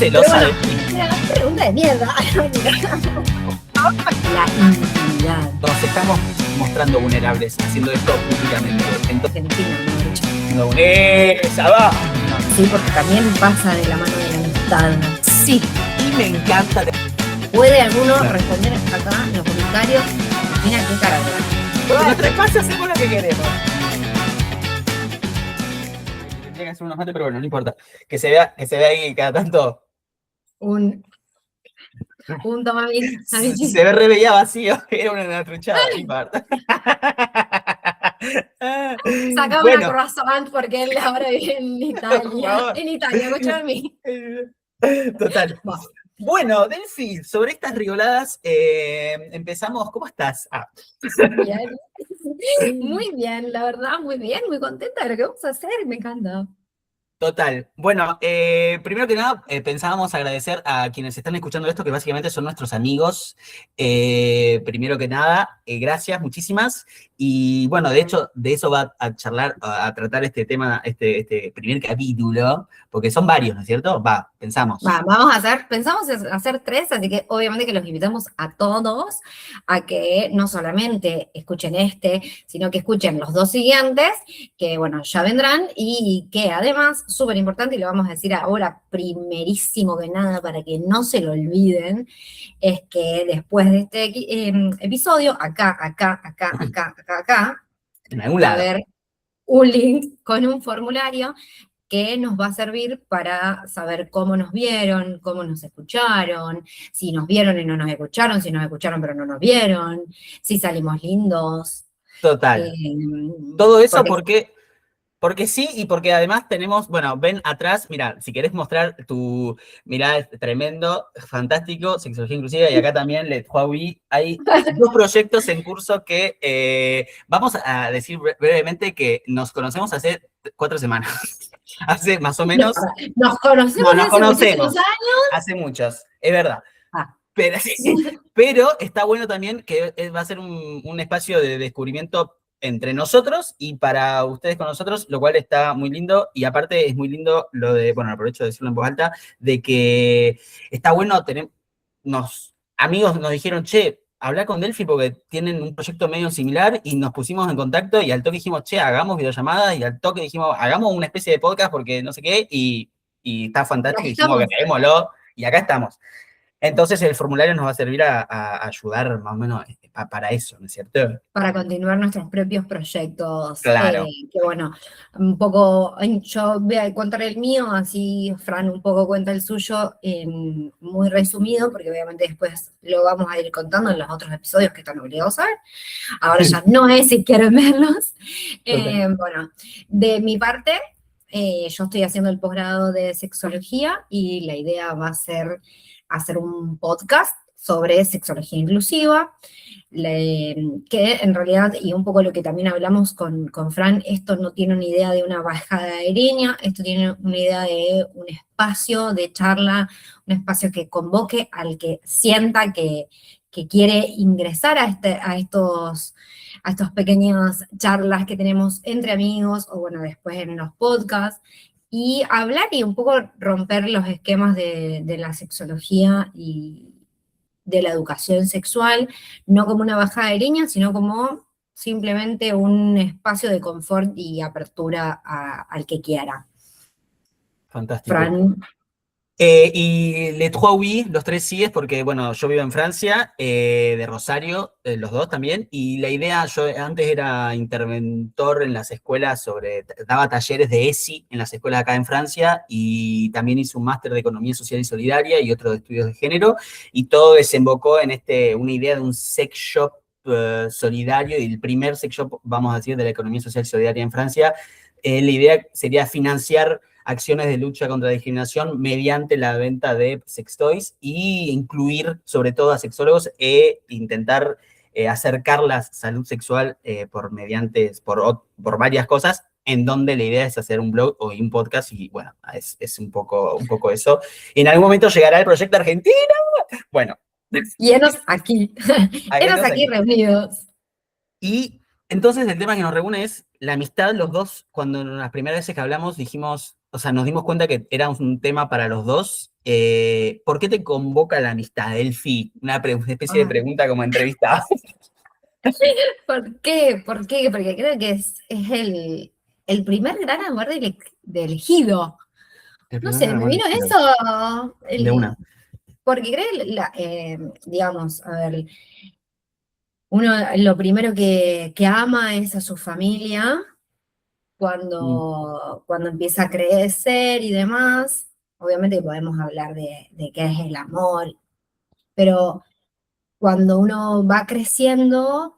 celosa bueno, de mí. pregunta de mierda. La intimidad. Nos estamos mostrando vulnerables haciendo esto públicamente. Entonces, Argentina, ¿no? ¡esa va! Sí, porque también pasa de la mano de la amistad. Sí, y me encanta. ¿Puede alguno responder acá en los comentarios? Mira qué carajo. En nuestra casa hacemos lo que queremos. Tendría que hacer unos mates, pero bueno, no importa. Que se vea ahí cada tanto. Un tomamil. Se ve re veía vacío. Era una truchada, no importa. Saca Bueno, una croissant porque él ahora vive en Italia. En Italia, escúchame. Total. Bueno. Bueno, Delphi, sobre estas rigoladas empezamos. ¿Cómo estás? Bien. Muy bien, la verdad, muy bien, muy contenta de lo que vamos a hacer, me encanta. Total. Bueno, primero que nada, pensábamos agradecer a quienes están escuchando esto, que básicamente son nuestros amigos. Primero que nada, gracias, muchísimas. Y bueno, de hecho, de eso va a charlar, a tratar este tema, este primer capítulo, porque son varios, ¿no es cierto? Pensamos. Pensamos hacer 3, así que obviamente que los invitamos a todos a que no solamente escuchen sino que escuchen los 2 siguientes, que bueno, ya vendrán, y que además, súper importante, y lo vamos a decir ahora primerísimo que nada, para que no se lo olviden, es que después de este episodio, acá, En algún va a lado. haber un link con un formulario que nos va a servir para saber cómo nos vieron, cómo nos escucharon, si nos vieron y no nos escucharon, si nos escucharon pero no nos vieron, si salimos lindos. Total. Todo eso porque sí, y porque además tenemos, bueno, ven atrás, mira, si querés mostrar mirá, es tremendo, fantástico, sexología inclusiva, y acá también, Huawei, hay 2 proyectos en curso que vamos a decir brevemente que nos conocemos hace 4 semanas. Hace más o menos. Nos conocemos nos hace conocemos muchísimos años. hace muchos, es verdad. Ah. Pero está bueno también que va a ser un espacio de descubrimiento entre nosotros y para ustedes con nosotros, lo cual está muy lindo. Y aparte es muy lindo lo de, bueno, aprovecho de decirlo en voz alta, de que está bueno tener, amigos nos dijeron, che, habla con Delphi porque tienen un proyecto medio similar y nos pusimos en contacto y al toque dijimos, che, hagamos videollamadas y al toque dijimos, hagamos una especie de podcast porque no sé qué y está fantástico y dijimos que quedémoslo y acá estamos. Entonces el formulario nos va a servir a ayudar más o menos para eso, ¿no es cierto? Para continuar nuestros propios proyectos. Claro. Que bueno, un poco, yo voy a contar el mío, así Fran un poco cuenta el suyo, muy resumido, porque obviamente después lo vamos a ir contando en los otros episodios que están obligados a ver. Ahora ya no es si quieren verlos. Bueno, de mi parte, yo estoy haciendo el posgrado de sexología y la idea va a ser hacer un podcast sobre sexología inclusiva, que en realidad, y un poco lo que también hablamos con Fran, esto no tiene una idea de una bajada de línea, esto tiene una idea de un espacio de charla, un espacio que convoque al que sienta que quiere ingresar a estos pequeñas charlas que tenemos entre amigos, o bueno, después en los podcasts, y hablar y un poco romper los esquemas de la sexología y de la educación sexual, no como una bajada de línea, sino como simplemente un espacio de confort y apertura al que quiera. Fantástico. Fran. Y Les Trois Oui, los 3 sí es porque, bueno, yo vivo en Francia, de Rosario, los 2 también, y la idea, yo antes era interventor en las escuelas daba talleres de ESI en las escuelas acá en Francia, y también hice un máster de Economía Social y Solidaria y otro de Estudios de Género, y todo desembocó en una idea de un sex shop solidario, y el primer sex shop, vamos a decir, de la Economía Social y Solidaria en Francia. La idea sería financiar acciones de lucha contra la discriminación mediante la venta de sex toys y incluir sobre todo a sexólogos e intentar acercar la salud sexual por varias cosas, en donde la idea es hacer un blog o un podcast y bueno, es un poco eso. Y en algún momento llegará el proyecto Argentina. Bueno. Y enos aquí. Enos aquí reunidos. Y entonces el tema que nos reúne es la amistad. Los dos, cuando las primeras veces que hablamos dijimos, o sea, nos dimos cuenta que era un tema para los dos ¿por qué te convoca la amistad, Elfi? Una especie de Ah, pregunta como entrevistada. ¿por qué? ¿Por qué? Porque creo que es el primer gran amor del elegido. El No primer sé, me amor vino elegido. eso, De una. porque creo, digamos, a ver, uno lo primero que ama es a su familia Mm, cuando empieza a crecer y demás. Obviamente podemos hablar de qué es el amor, pero cuando uno va creciendo,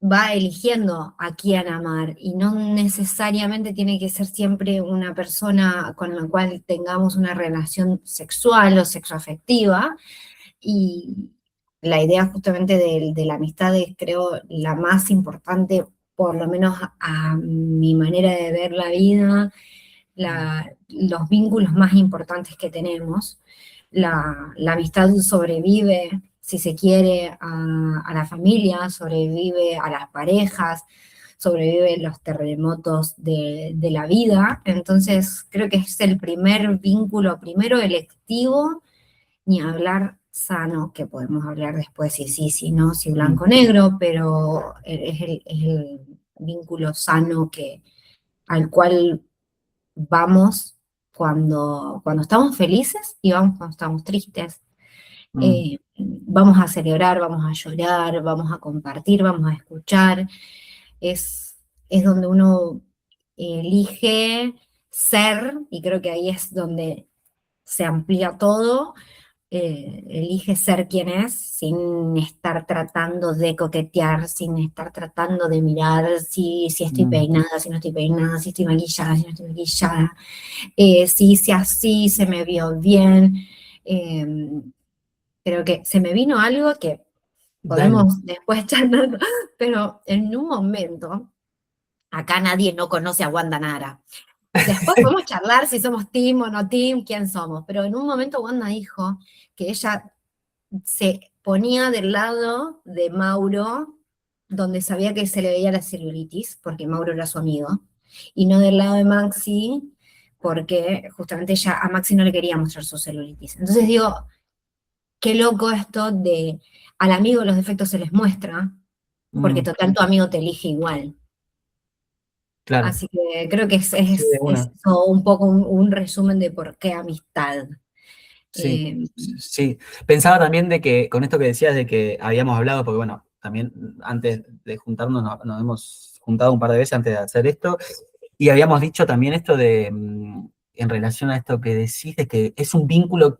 va eligiendo a quién amar y no necesariamente tiene que ser siempre una persona con la cual tengamos una relación sexual o sexoafectiva. Y la idea justamente de la amistad es, creo, la más importante, por lo menos a mi manera de ver la vida, mm, los vínculos más importantes que tenemos. La amistad sobrevive, si se quiere, a la familia, sobrevive a las parejas, sobrevive los terremotos de la vida. Entonces, creo que es el primer vínculo, primero electivo, ni hablar sano, que podemos hablar después si sí, si no, si mm, blanco-negro, pero es el vínculo sano al cual vamos cuando estamos felices y vamos cuando estamos tristes. mm, Vamos a celebrar, vamos a llorar, vamos a compartir, vamos a escuchar. Es donde uno elige ser, y creo que ahí es donde se amplía todo. Elige ser quien es sin estar tratando de coquetear, sin estar tratando de mirar si estoy mm. peinada, si no estoy peinada, si estoy maquillada, si no estoy maquillada, si hice así, se me vio bien. Eh, Creo que se me vino algo que Dale. podemos después charlar, pero en un momento, acá nadie no conoce a Wanda Nara. Después podemos charlar si somos team o no team, quién somos, pero en un momento Wanda dijo que ella se ponía del lado de Mauro, donde sabía que se le veía la celulitis, porque Mauro era su amigo, y no del lado de Maxi, porque justamente ella a Maxi no le quería mostrar su celulitis. Entonces digo, qué loco esto de al amigo los defectos se les muestra, porque Mm, total tu amigo te elige igual. claro. Así que creo que Sí, de es una. eso un poco un resumen de por qué amistad. Sí, Eh, sí. Pensaba también de que, con esto que decías de que habíamos hablado, porque bueno, también antes de juntarnos nos hemos juntado un par de veces antes de hacer esto, y habíamos dicho también esto de, en relación a esto que decís, de que es un vínculo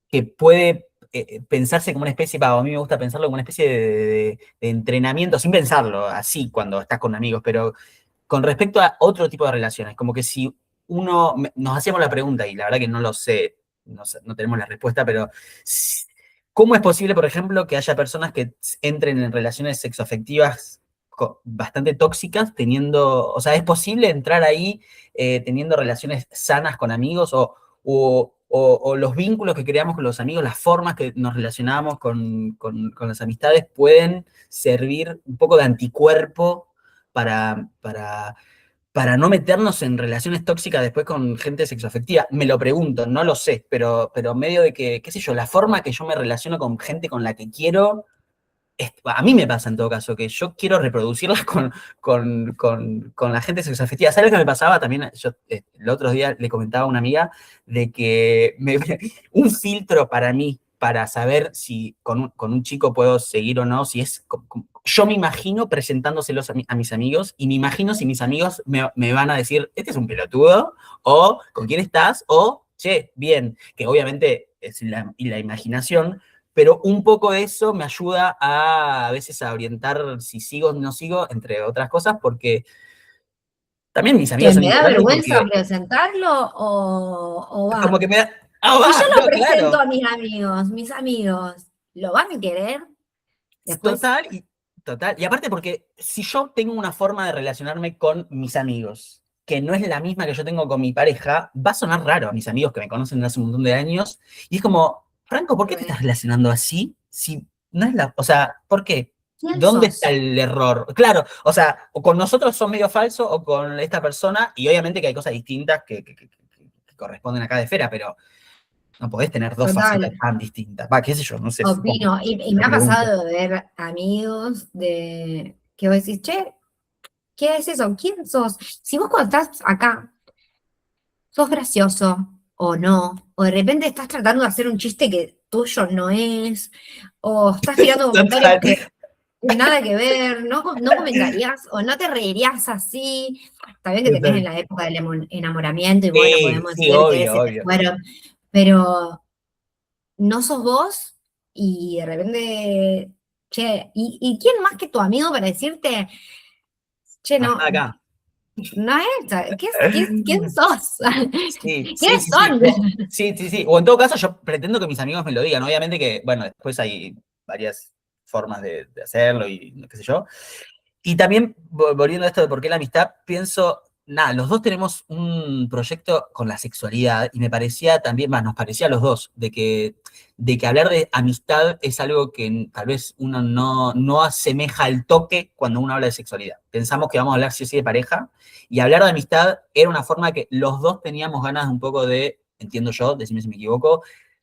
que puede pensarse como una especie, a mí me gusta pensarlo como una especie de entrenamiento, sin pensarlo así cuando estás con amigos, pero con respecto a otro tipo de relaciones, como que si nos hacíamos la pregunta, y la verdad que no lo sé, no tenemos la respuesta, pero ¿cómo es posible, por ejemplo, que haya personas que entren en relaciones sexoafectivas bastante tóxicas, teniendo, o sea, ¿es posible entrar ahí teniendo relaciones sanas con amigos o los vínculos que creamos con los amigos, las formas que nos relacionamos con las amistades pueden servir un poco de anticuerpo para no meternos en relaciones tóxicas después con gente sexoafectiva? Me lo pregunto, no lo sé, pero medio de que, qué sé yo, la forma que yo me relaciono con gente con la que quiero, a mí me pasa en todo caso, que yo quiero reproducirlas con la gente sexoafectiva. ¿Sabes lo que me pasaba también? Yo el otro día le comentaba a una amiga de que un filtro para mí, para saber si con un chico puedo seguir o no, si es... Yo me imagino presentándoselos a mis amigos y me imagino si mis amigos me van a decir, este es un pelotudo, o con quién estás, o, che, bien, que obviamente es la imaginación, pero un poco de eso me ayuda a veces a orientar si sigo o no sigo, entre otras cosas, porque también mis ¿Que amigos son me da importantes vergüenza porque presentarlo o como va? que me da... ¡Ah, Si yo va! lo No, presento claro. a mis amigos, ¿lo van a querer? Después, Total, total. Y aparte porque si yo tengo una forma de relacionarme con mis amigos que no es la misma que yo tengo con mi pareja, va a sonar raro a mis amigos que me conocen desde hace un montón de años. Y es como, Franco, ¿por qué te estás relacionando así? Si no es la... O sea, ¿por qué? ¿quién ¿Dónde está sos? el error? Claro, o sea, o con nosotros son medio falso o con esta persona, y obviamente que hay cosas distintas que corresponden a cada esfera, pero No podés tener dos facetas Total, tan distintas. Va, qué sé yo, no sé, supongo. opino. Y me Me ha pregunto. pasado de ver amigos de que vos decís, che, ¿qué es eso? ¿Quién sos? Si vos cuando estás acá sos gracioso o no, o de repente estás tratando de hacer un chiste que tuyo no es, o estás tirando comentarios Total. que nada que ver, no, no comentarías o no te reirías así. Está bien que tenés en Total. la época del enamoramiento y bueno, Sí, podemos sí, decir que obvio, se te obvio. fueron, pero no sos vos y de repente, che, ¿y quién más que tu amigo para decirte, che, No está no, acá. no es, ¿quién sos? Sí, sí, ¿Quiénes sí, sí. son? Sí, sí, sí. O en todo caso, yo pretendo que mis amigos me lo digan. Obviamente que, bueno, después hay varias formas de hacerlo y qué sé yo. Y también, volviendo a esto de por qué la amistad, pienso, nada, los dos tenemos un proyecto con la sexualidad y me parecía también, más nos parecía a los dos, de que hablar de amistad es algo que tal vez uno no asemeja al toque cuando uno habla de sexualidad. Pensamos que vamos a hablar sí o sí de pareja y hablar de amistad era una forma que los dos teníamos ganas de un poco de, entiendo yo, decime si me equivoco,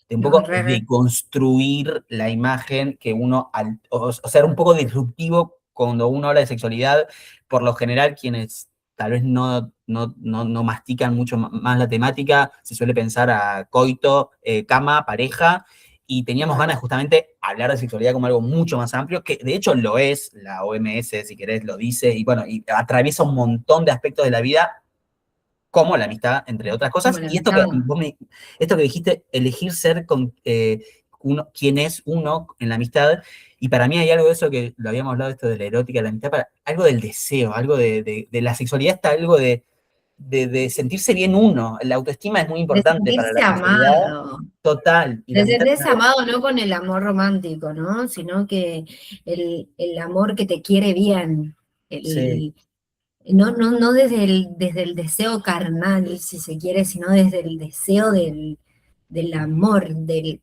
de un No, poco de construir la imagen que uno, o sea, un poco disruptivo cuando uno habla de sexualidad, por lo general quienes tal vez no mastican mucho más la temática, se suele pensar a coito, cama, pareja, y teníamos ganas de justamente hablar de sexualidad como algo mucho más amplio, que de hecho lo es, la OMS, si querés, lo dice, y bueno, y atraviesa un montón de aspectos de la vida, como la amistad, entre otras como cosas. la Y esto que mitad. esto que dijiste, elegir ser con quién es uno en la amistad, y para mí hay algo de eso que lo habíamos hablado, esto de la erótica, de la amistad, algo del deseo, algo de la sexualidad, está algo de sentirse bien uno. La autoestima es muy De importante para sentirse la sexualidad, amado, total, y la de amistad es sentirse algo, amado no con el amor romántico, ¿no? Sino que el amor que te quiere bien, sí, el, no desde el deseo carnal, si se quiere, sino desde el deseo del amor,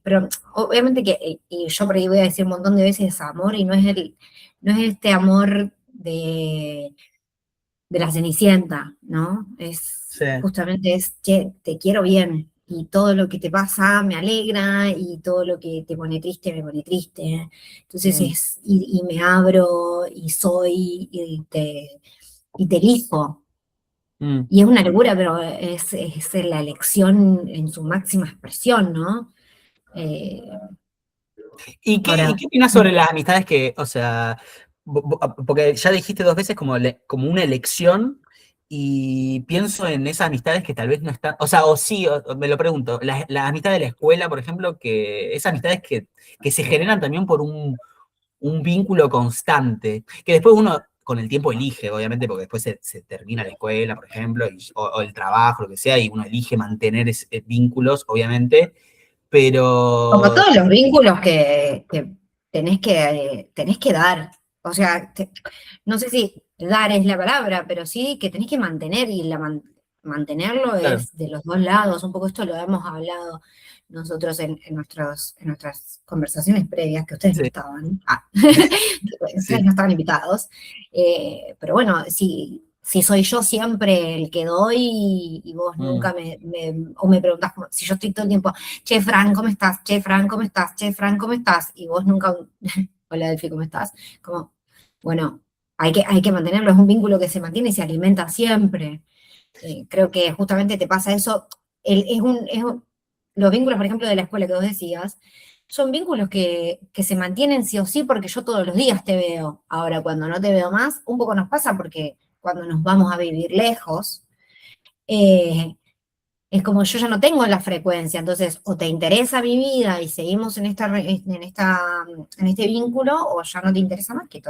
pero obviamente que, y yo por ahí voy a decir un montón de veces amor, y no es este amor de la Cenicienta, ¿no? sí, Justamente che, te quiero bien, y todo lo que te pasa me alegra, y todo lo que te pone triste me pone triste. Entonces mm, y me abro, y soy, y te elijo. mm. Y es una locura, pero es la elección en su máxima expresión, ¿no? Eh, ¿Y ahora, qué opinas sobre las amistades que, o sea, porque ya dijiste dos veces como, como una elección, y pienso en esas amistades que tal vez no están, o sea, o sí, o me lo pregunto, las amistades de la escuela, por ejemplo, que esas amistades que se generan también por un vínculo constante, que después uno con el tiempo elige, obviamente, porque después se termina la escuela, por ejemplo, o el trabajo, lo que sea, y uno elige mantener vínculos, obviamente, como pero... todos los vínculos que tenés que dar. O sea, no sé si dar es la palabra, pero sí que tenés que mantener, y mantenerlo Claro, es de los dos lados. Un poco esto lo hemos hablado nosotros en nuestras conversaciones previas, que ustedes no sí. estaban. Ustedes Sí. no estaban invitados. Pero bueno, si soy yo siempre el que doy, y vos Mm, nunca o me preguntás, si yo estoy todo el tiempo, che, Fran, ¿cómo estás? Che, Fran, ¿cómo estás? Che, Fran, ¿cómo estás? Y vos nunca, hola, Delphi, ¿cómo estás? Como, bueno, hay que mantenerlo, es un vínculo que se mantiene y se alimenta siempre. Creo que justamente te pasa eso. Los vínculos, por ejemplo, de la escuela que vos decías, son vínculos que se mantienen sí o sí, porque yo todos los días te veo. Ahora, cuando no te veo más, un poco nos pasa porque cuando nos vamos a vivir lejos, eh, es como yo ya no tengo la frecuencia. Entonces o te interesa mi vida y seguimos en este vínculo, o ya no te interesa más, que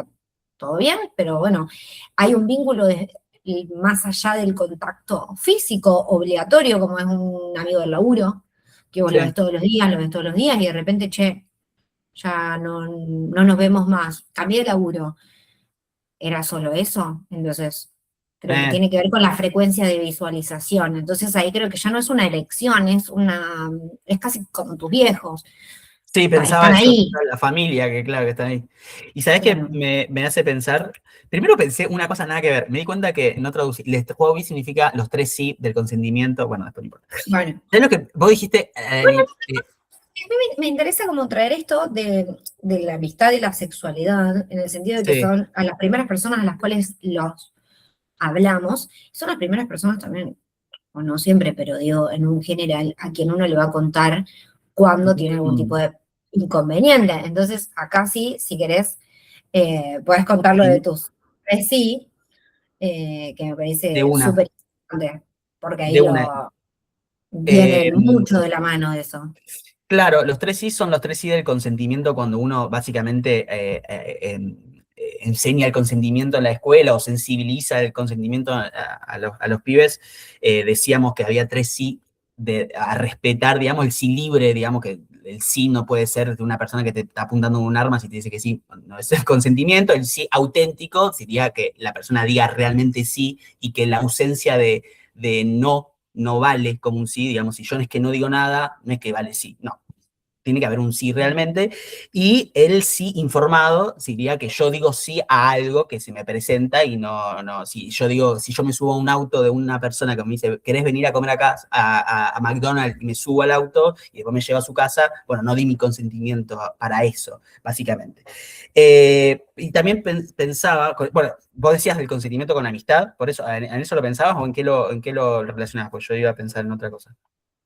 todo bien, pero bueno, hay un vínculo y más allá del contacto físico obligatorio, como es un amigo del laburo, que vos lo ves sí. todos los días, lo ves todos los días, y de repente, che, ya no nos vemos más, cambié de laburo, era solo eso. Entonces creo que Eh, tiene que ver con la frecuencia de visualización. Entonces ahí creo que ya no es una elección, es casi como tus viejos. Sí, pensaba Están yo, ahí, la familia, que claro que está ahí. Y sabes que claro. me hace pensar, primero pensé una cosa nada que ver, me di cuenta que no traducí, el juego B significa los tres sí del consentimiento, bueno, después no importa. Bueno, ¿Sabes lo que vos dijiste? a mí me interesa como traer esto de la amistad y la sexualidad, en el sentido de que Sí, son a las primeras personas a las cuales los hablamos, son las primeras personas también, o no siempre, pero digo, en un general, a quien uno le va a contar cuando tiene algún tipo mm, de inconveniente. Entonces, acá sí, si querés, puedes contar lo de sí, tus tres sí, que me de parece una, súper importante, porque ahí de una. lo Eh, viene mucho de la mano de eso. Claro, los tres sí son los tres sí del consentimiento cuando uno básicamente enseña el consentimiento en la escuela o sensibiliza el consentimiento a los pibes. Decíamos que había tres sí a respetar, digamos, el sí libre, digamos que el sí no puede ser de una persona que te está apuntando un arma si te dice que sí, no es el consentimiento. El sí auténtico sería que la persona diga realmente sí y que la ausencia de no vale como un sí, digamos, si yo no es que no digo nada, no es que vale sí, no, tiene que haber un sí realmente, y el sí informado sería que yo digo sí a algo que se me presenta y no, si yo digo, si yo me subo a un auto de una persona que me dice, ¿querés venir a comer acá a McDonald's? Y me subo al auto y después me lleva a su casa, bueno, no di mi consentimiento para eso, básicamente. Y también pensaba, bueno, vos decías del consentimiento con amistad, por eso, ¿en eso lo pensabas o en qué lo relacionabas? Pues yo iba a pensar en otra cosa.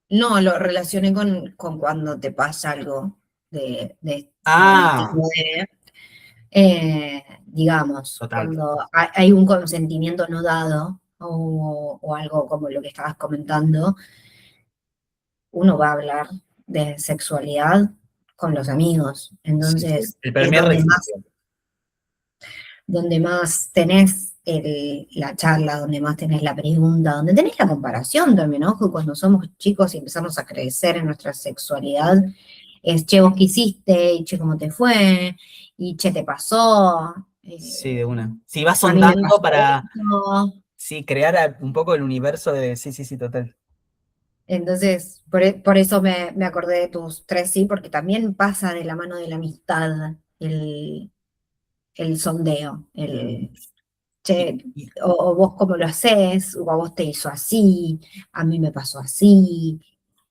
No, lo relacioné con cuando te pasa algo de este Ah, digamos, total. cuando hay un consentimiento no dado o algo como lo que estabas comentando, uno va a hablar de sexualidad con los amigos. Sí, sí. Entonces, El es primer requisito. donde más tenés la charla, donde más tenés la pregunta, donde tenés la comparación también, ¿no? Que cuando somos chicos y empezamos a crecer en nuestra sexualidad, es, che, vos qué hiciste, y che, cómo te fue, y che, te pasó, Sí, de una. Sí, vas a mí me sondando pasó para, esto. sí, crear un poco el universo de, sí, sí, sí, total. Entonces, por eso me acordé de tus tres sí, porque también pasa de la mano de la amistad el sondeo, Mm. Y, che, y- o vos cómo lo haces, o a vos te hizo así, a mí me pasó así.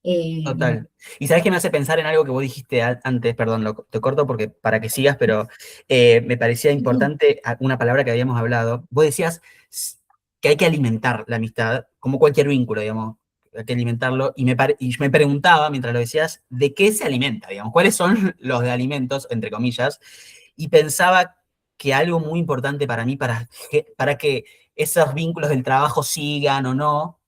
eh, total. Y sabes que me hace pensar en algo que vos dijiste antes, perdón, te corto porque para que sigas, pero me parecía importante una palabra que habíamos hablado. Vos decías que hay que alimentar la amistad, como cualquier vínculo, digamos, hay que alimentarlo. Y me preguntaba, mientras lo decías, ¿de qué se alimenta, digamos? ¿Cuáles son los de alimentos, entre comillas? Y pensaba que algo muy importante para mí, para que esos vínculos del trabajo sigan o no,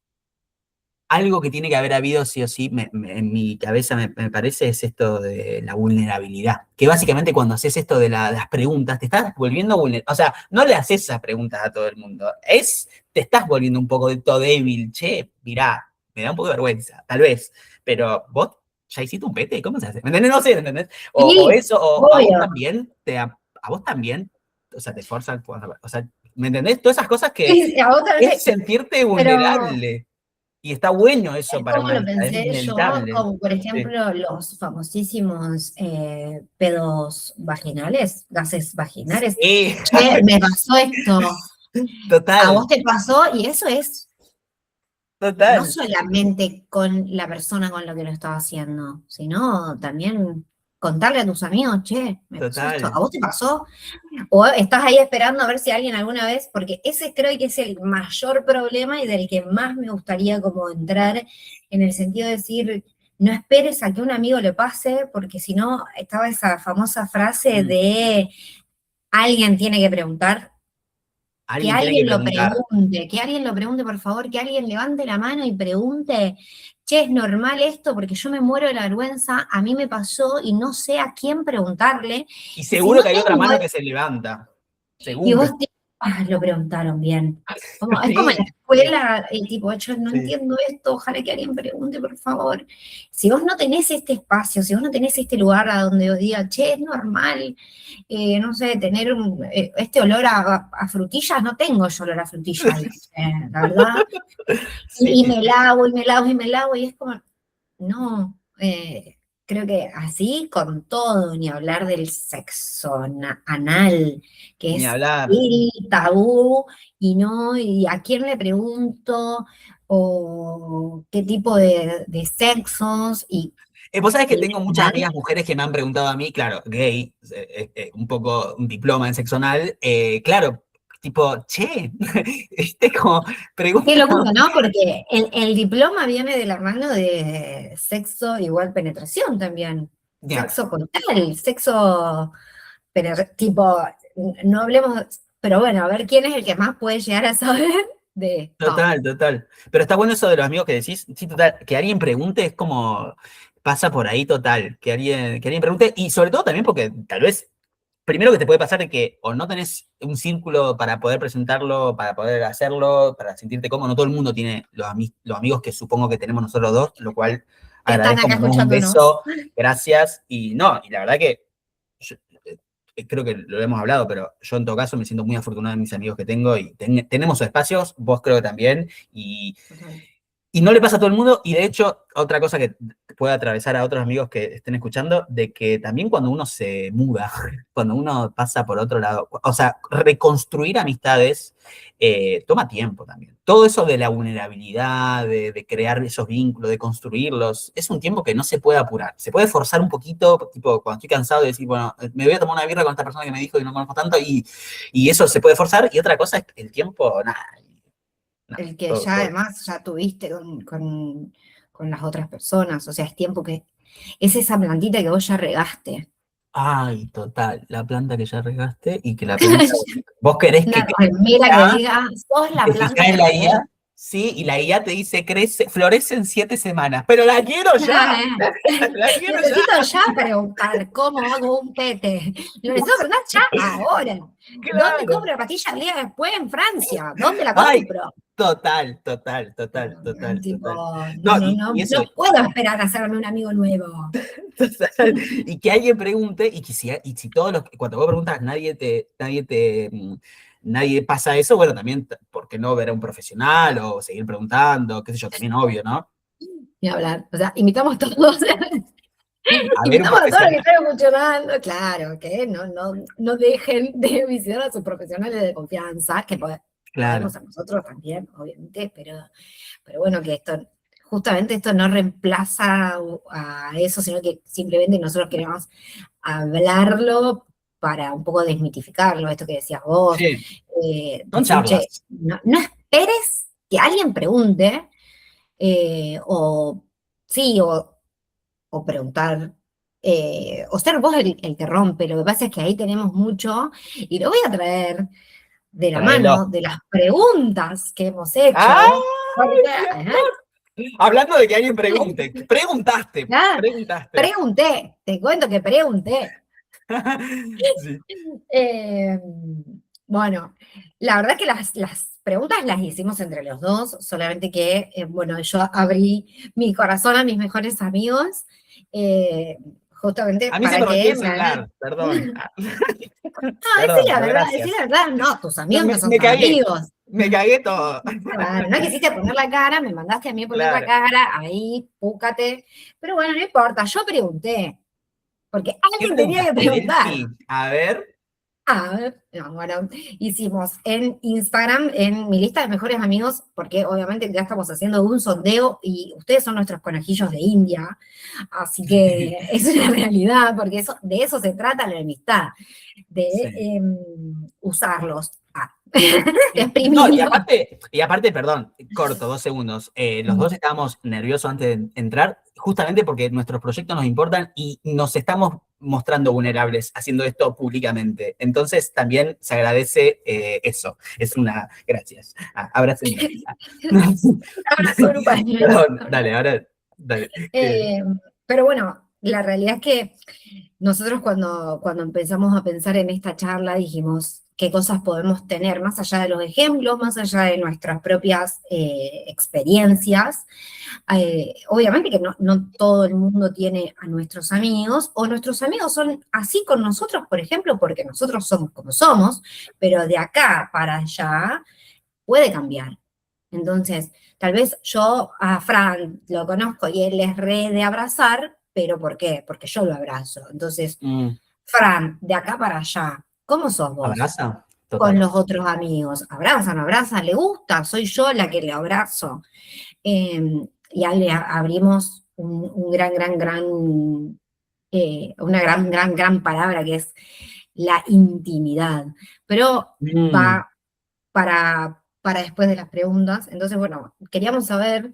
algo que tiene que haber habido sí o sí, en mi cabeza me parece, es esto de la vulnerabilidad. Que básicamente cuando haces esto de las preguntas, te estás volviendo vulnerable. O sea, no le haces esas preguntas a todo el mundo. Te estás volviendo un poco de todo débil. Che, mirá, me da un poco de vergüenza, tal vez. Pero vos ya hiciste un pete, ¿cómo se hace? ¿Me entendés? No sé, ¿me entendés? O sí, eso, o a vos obvio. también, a vos también, o sea, te forzan, o sea, ¿me entendés? Todas esas cosas que A vos es también, sentirte pero vulnerable. Y está bueno eso es para como una lo amistad, es pensé yo, inevitable. como por Sí, ejemplo los famosísimos pedos vaginales, gases vaginales. sí, Che, me pasó esto, a total, vos te pasó, y eso es no total, solamente con la persona con la que lo estaba haciendo, sino también contarle a tus amigos, che, me pasó esto, ¿a total. vos te pasó? O estás ahí esperando a ver si alguien alguna vez, porque ese creo que es el mayor problema y del que más me gustaría como entrar en el sentido de decir, no esperes a que un amigo le pase, porque si no, estaba esa famosa frase Mm. de alguien tiene que preguntar, Alguien tiene que preguntar. que alguien lo pregunte, por favor, que alguien levante la mano y pregunte, che, ¿es normal esto? Porque yo me muero de la vergüenza, a mí me pasó y no sé a quién preguntarle, Y y si seguro no que hay otra tengo, mano que se levanta. y Seguro. vos lo preguntaron bien. Es como en la Sí, escuela, tipo, yo no sí. entiendo esto, ojalá que alguien pregunte, por favor. Si vos no tenés este espacio, si vos no tenés este lugar a donde os diga, che, es normal, no sé, tener este olor a frutillas, no tengo yo olor a frutillas, la verdad. Sí, Y me lavo, y me lavo, y me lavo, y es como, no, creo que así con todo, ni hablar del sexo anal, que Ni es hablar. el tabú, y no, y a quién le pregunto, o qué tipo de sexos, Vos sabés que y tengo muchas anal, amigas mujeres que me han preguntado a mí, claro, gay, un poco un diploma en sexo anal, claro, tipo, che, como qué pregunta, locura, ¿no? Porque el diploma viene de la mano de sexo igual penetración también, ya, sexo con tal, sexo, pero tipo, no hablemos, pero bueno, a ver quién es el que más puede llegar a saber de esto. total, total. Pero está bueno eso de los amigos que decís, sí, total, que alguien pregunte es como, pasa por ahí total, que alguien pregunte, y sobre todo también porque tal vez primero que te puede pasar es que o no tenés un círculo para poder presentarlo, para poder hacerlo, para sentirte cómodo. No todo el mundo tiene los amigos que supongo que tenemos nosotros dos, lo cual Que están agradezco, acá mandamos un escuchándonos. beso, gracias. Y no, y la verdad que yo, creo que lo hemos hablado, pero yo en todo caso me siento muy afortunado de mis amigos que tengo y tenemos espacios, vos creo que también, Total. y no le pasa a todo el mundo, y de hecho, otra cosa que puede atravesar a otros amigos que estén escuchando, de que también cuando uno se muda, cuando uno pasa por otro lado, o sea, reconstruir amistades toma tiempo también. Todo eso de la vulnerabilidad, de crear esos vínculos, de construirlos, es un tiempo que no se puede apurar. Se puede forzar un poquito, tipo, cuando estoy cansado de decir, bueno, me voy a tomar una birra con esta persona que me dijo y no conozco tanto, y eso se puede forzar, y otra cosa es que el tiempo, nada, nada, El que todo, ya todo. además ya tuviste con las otras personas, o sea, es tiempo que es esa plantita que vos ya regaste. Ay, total, la planta que ya regaste y que la planta, vos querés Una que remera que crezca, diga, sos la te planta fijás que en la regué. IA, sí, y la IA te dice, crece, florece en 7 semanas, pero la quiero ya, la quiero ya, Necesito ya preguntar cómo hago un pete. Lo necesito preguntar ya ahora. ¿Dónde claro. compro la pastilla al día después en Francia? ¿Dónde la Ay, compro? total, total, total, total, Tipo, total. no, No, no, y no, eso, no puedo esperar a hacerme un amigo nuevo. total, y que alguien pregunte, y si todos los, cuando vos preguntas, nadie pasa eso, bueno, también, ¿por qué no ver a un profesional o seguir preguntando? Qué sé yo, también obvio, ¿no? Ni hablar. O sea, invitamos todos, A ver un invitamos a todos los que profesional. estén escuchando, claro, que no dejen de visitar a sus profesionales de confianza, que podemos Claro, ser nosotros también, obviamente, pero bueno, que esto, justamente esto no reemplaza a eso, sino que simplemente nosotros queremos hablarlo para un poco desmitificarlo, esto que decías vos, sí, son decir, che, charlas. no esperes que alguien pregunte, o sí, o preguntar, o ser vos el que rompe. Lo que pasa es que ahí tenemos mucho, y lo voy a traer de la Tráelo. mano de las preguntas que hemos ¡Ay, hecho, porque, mi ajá, amor! Hablando de que alguien pregunte, preguntaste, ya, preguntaste. pregunté, te cuento que pregunté. Sí. Eh, bueno, la verdad que las preguntas las hicimos entre los dos, solamente que, bueno, yo abrí mi corazón a mis mejores amigos, justamente A mí se para me rompió que el me hagan... celular, perdón. No, Perdón, pero decir gracias. la verdad, no, tus No, amigos no son me tan cagué, amigos. me cagué todo. Claro, no quisiste poner la cara, me mandaste a mí a poner la Claro. cara, ahí, púcate. Pero bueno, no importa, yo pregunté, porque ¿Qué alguien tenía que preguntaste, preguntar. Delphi? A ver. A ver, no, bueno, hicimos en Instagram, en mi lista de mejores amigos, porque obviamente ya estamos haciendo un sondeo y ustedes son nuestros conejillos de India, así que es una realidad, porque de eso se trata la amistad, de Sí. usarlos, de No, y exprimirlos. aparte, y aparte, perdón, corto, 2 segundos. Los dos estábamos nerviosos antes de entrar, justamente porque nuestros proyectos nos importan y nos estamos mostrando vulnerables haciendo esto públicamente. Entonces, también se agradece eso. Es una. Gracias. Abrácenme. Abrazo grupal. Perdón, dale, ahora, dale. Eh, pero bueno, la realidad es que nosotros cuando empezamos a pensar en esta charla dijimos qué cosas podemos tener, más allá de los ejemplos, más allá de nuestras propias experiencias. Obviamente que no todo el mundo tiene a nuestros amigos, o nuestros amigos son así con nosotros, por ejemplo, porque nosotros somos como somos, pero de acá para allá puede cambiar. Entonces, tal vez yo a Fran lo conozco y él es re de abrazar, pero ¿por qué? Porque yo lo abrazo. Entonces, Mm, Fran, de acá para allá, ¿cómo sos vos ¿abraza? con Total. los otros amigos? ¿Abrazan, abrazan? ¿Le gusta? ¿Soy yo la que le abrazo? Y ahí abrimos un una gran palabra que es la intimidad. Pero Mm. va para después de las preguntas. Entonces, bueno, queríamos saber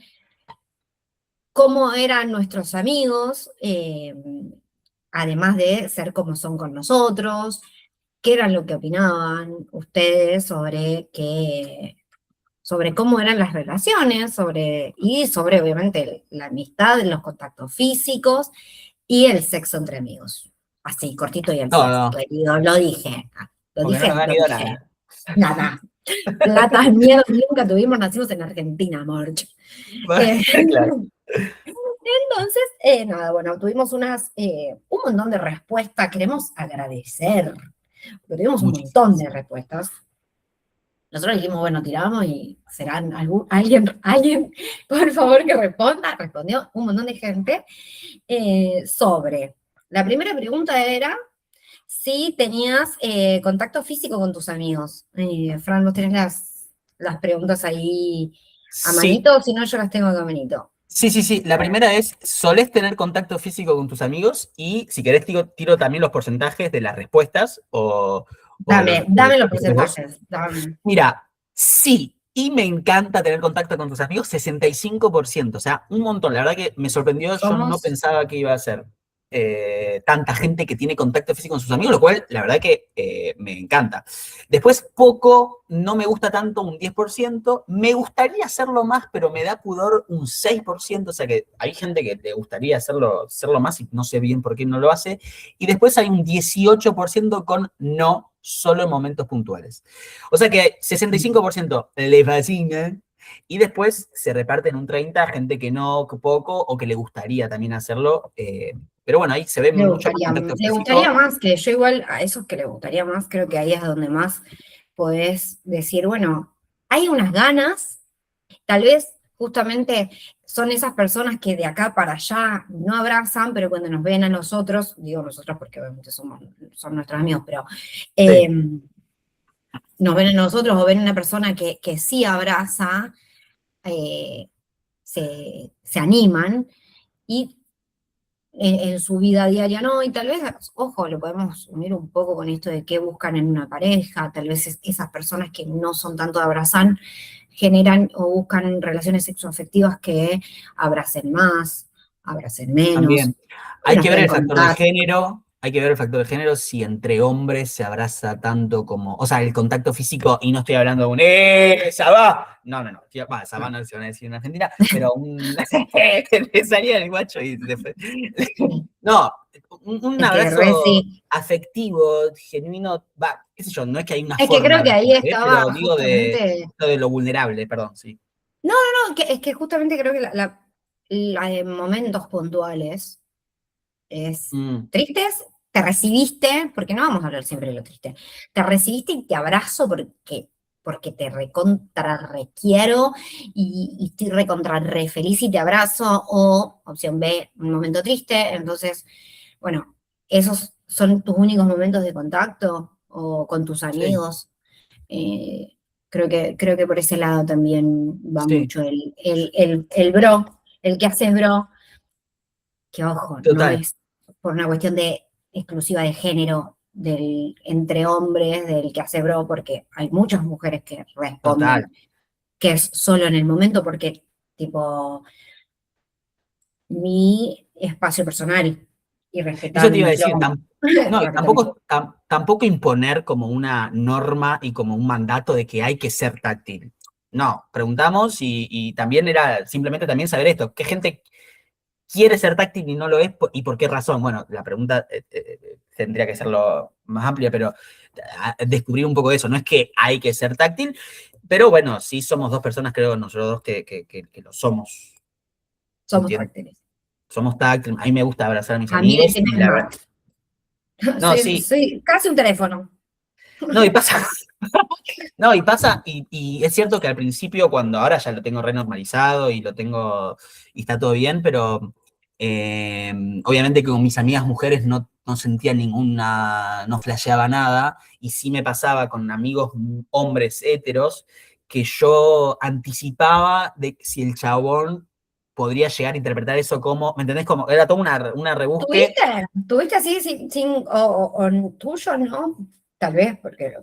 cómo eran nuestros amigos, además de ser como son con nosotros, qué era lo que opinaban ustedes sobre cómo eran las relaciones, y sobre obviamente la amistad, los contactos físicos y el sexo entre amigos. Así, cortito y al No, pie. no, Lo dije, porque no nos da lo miedo dije. nada. Nada, platas miedos nunca tuvimos, nacimos en Argentina, Morch. Eh, Claro. entonces, nada, bueno, tuvimos un montón de respuestas, queremos agradecer, porque tuvimos un montón Muchísimas. de respuestas. Nosotros dijimos, bueno, tiramos y serán alguien, por favor, que responda. Respondió un montón de gente sobre. La primera pregunta era si tenías contacto físico con tus amigos. Fran, vos tenés las preguntas ahí a Sí, manito, o si no, yo las tengo acá a manito. sí, sí, sí. La A ver, primera es, ¿solés tener contacto físico con tus amigos? Y si querés, tiro también los porcentajes de las respuestas o de dame los lo que haces vos. porcentajes. Dame. Mira, sí, y me encanta tener contacto con tus amigos, 65%, o sea, un montón. La verdad que me sorprendió, yo no Somos, pensaba que iba a ser tanta gente que tiene contacto físico con sus amigos, lo cual la verdad que me encanta. Después, poco, no me gusta tanto, un 10%, me gustaría hacerlo más, pero me da pudor un 6%, o sea que hay gente que le gustaría hacerlo más y no sé bien por qué no lo hace. Y después hay un 18% con no, solo en momentos puntuales. O sea que 65% le fascina y después se reparten un 30% gente que no, que poco o que le gustaría también hacerlo. Pero bueno, ahí se ve mucho más contacto le gustaría físico. más, que yo igual a esos que le gustaría más, creo que ahí es donde más podés decir, bueno, hay unas ganas, tal vez justamente son esas personas que de acá para allá no abrazan, pero cuando nos ven a nosotros, digo nosotros porque obviamente son nuestros amigos, pero eh, Sí, nos ven a nosotros o ven a una persona que sí abraza, eh, se animan y en su vida diaria no, y tal vez, ojo, lo podemos unir un poco con esto de qué buscan en una pareja, tal vez esas personas que no son tanto de abrazar generan o buscan relaciones sexoafectivas que abracen más, abracen menos, también. Hay nos que ver pueden el factor de contar. género, hay que ver el factor de género si entre hombres se abraza tanto como, o sea, el contacto físico, y no estoy hablando de un Sabá! No, no, no, va, Sabá no se van a decir en Argentina, pero un le salía el guacho y no, un Es que re abrazo sí. afectivo, genuino, va, qué sé yo, no es que hay una Es que forma creo de que ahí abrazar, estaba pero digo justamente, de lo vulnerable, perdón, sí. no, no, es que justamente creo que la de momentos puntuales es Mm, tristes, te recibiste, porque no vamos a hablar siempre de lo triste, te recibiste y te abrazo porque te recontra requiero y estoy recontra re feliz y te abrazo, o opción B, un momento triste, entonces, bueno, esos son tus únicos momentos de contacto o con tus sí, amigos. Eh, creo que por ese lado también va sí, mucho el bro, el que haces bro, que ojo, no total, es por una cuestión de exclusiva de género entre hombres, del que hace bro, porque hay muchas mujeres que total. responden que es solo en el momento, porque tipo mi espacio personal y Eso te iba a respetarlo decir, no, y rápidamente. tampoco imponer como una norma y como un mandato de que hay que ser táctil. No, preguntamos y también era simplemente también saber esto, ¿qué gente quiere ser táctil y no lo es y por qué razón? Bueno, la pregunta tendría que ser lo más amplia, pero descubrir un poco de eso. No es que hay que ser táctil, pero bueno, sí somos dos personas, creo nosotros dos que lo somos, Somos ¿entiendes? táctiles. Somos táctiles, a mí me gusta abrazar a mis A mí amigos decime y la verdad, más. no, sí, Soy casi un teléfono. no, y pasa, no, y pasa, y es cierto que al principio, cuando ahora ya lo tengo renormalizado y lo tengo, y está todo bien, pero Obviamente que con mis amigas mujeres no sentía ninguna, no flasheaba nada, y sí me pasaba con amigos hombres héteros que yo anticipaba de si el chabón podría llegar a interpretar eso como, ¿me entendés? Como, era toda una rebusque. ¿Tuviste así o tuyo, no? Tal vez, porque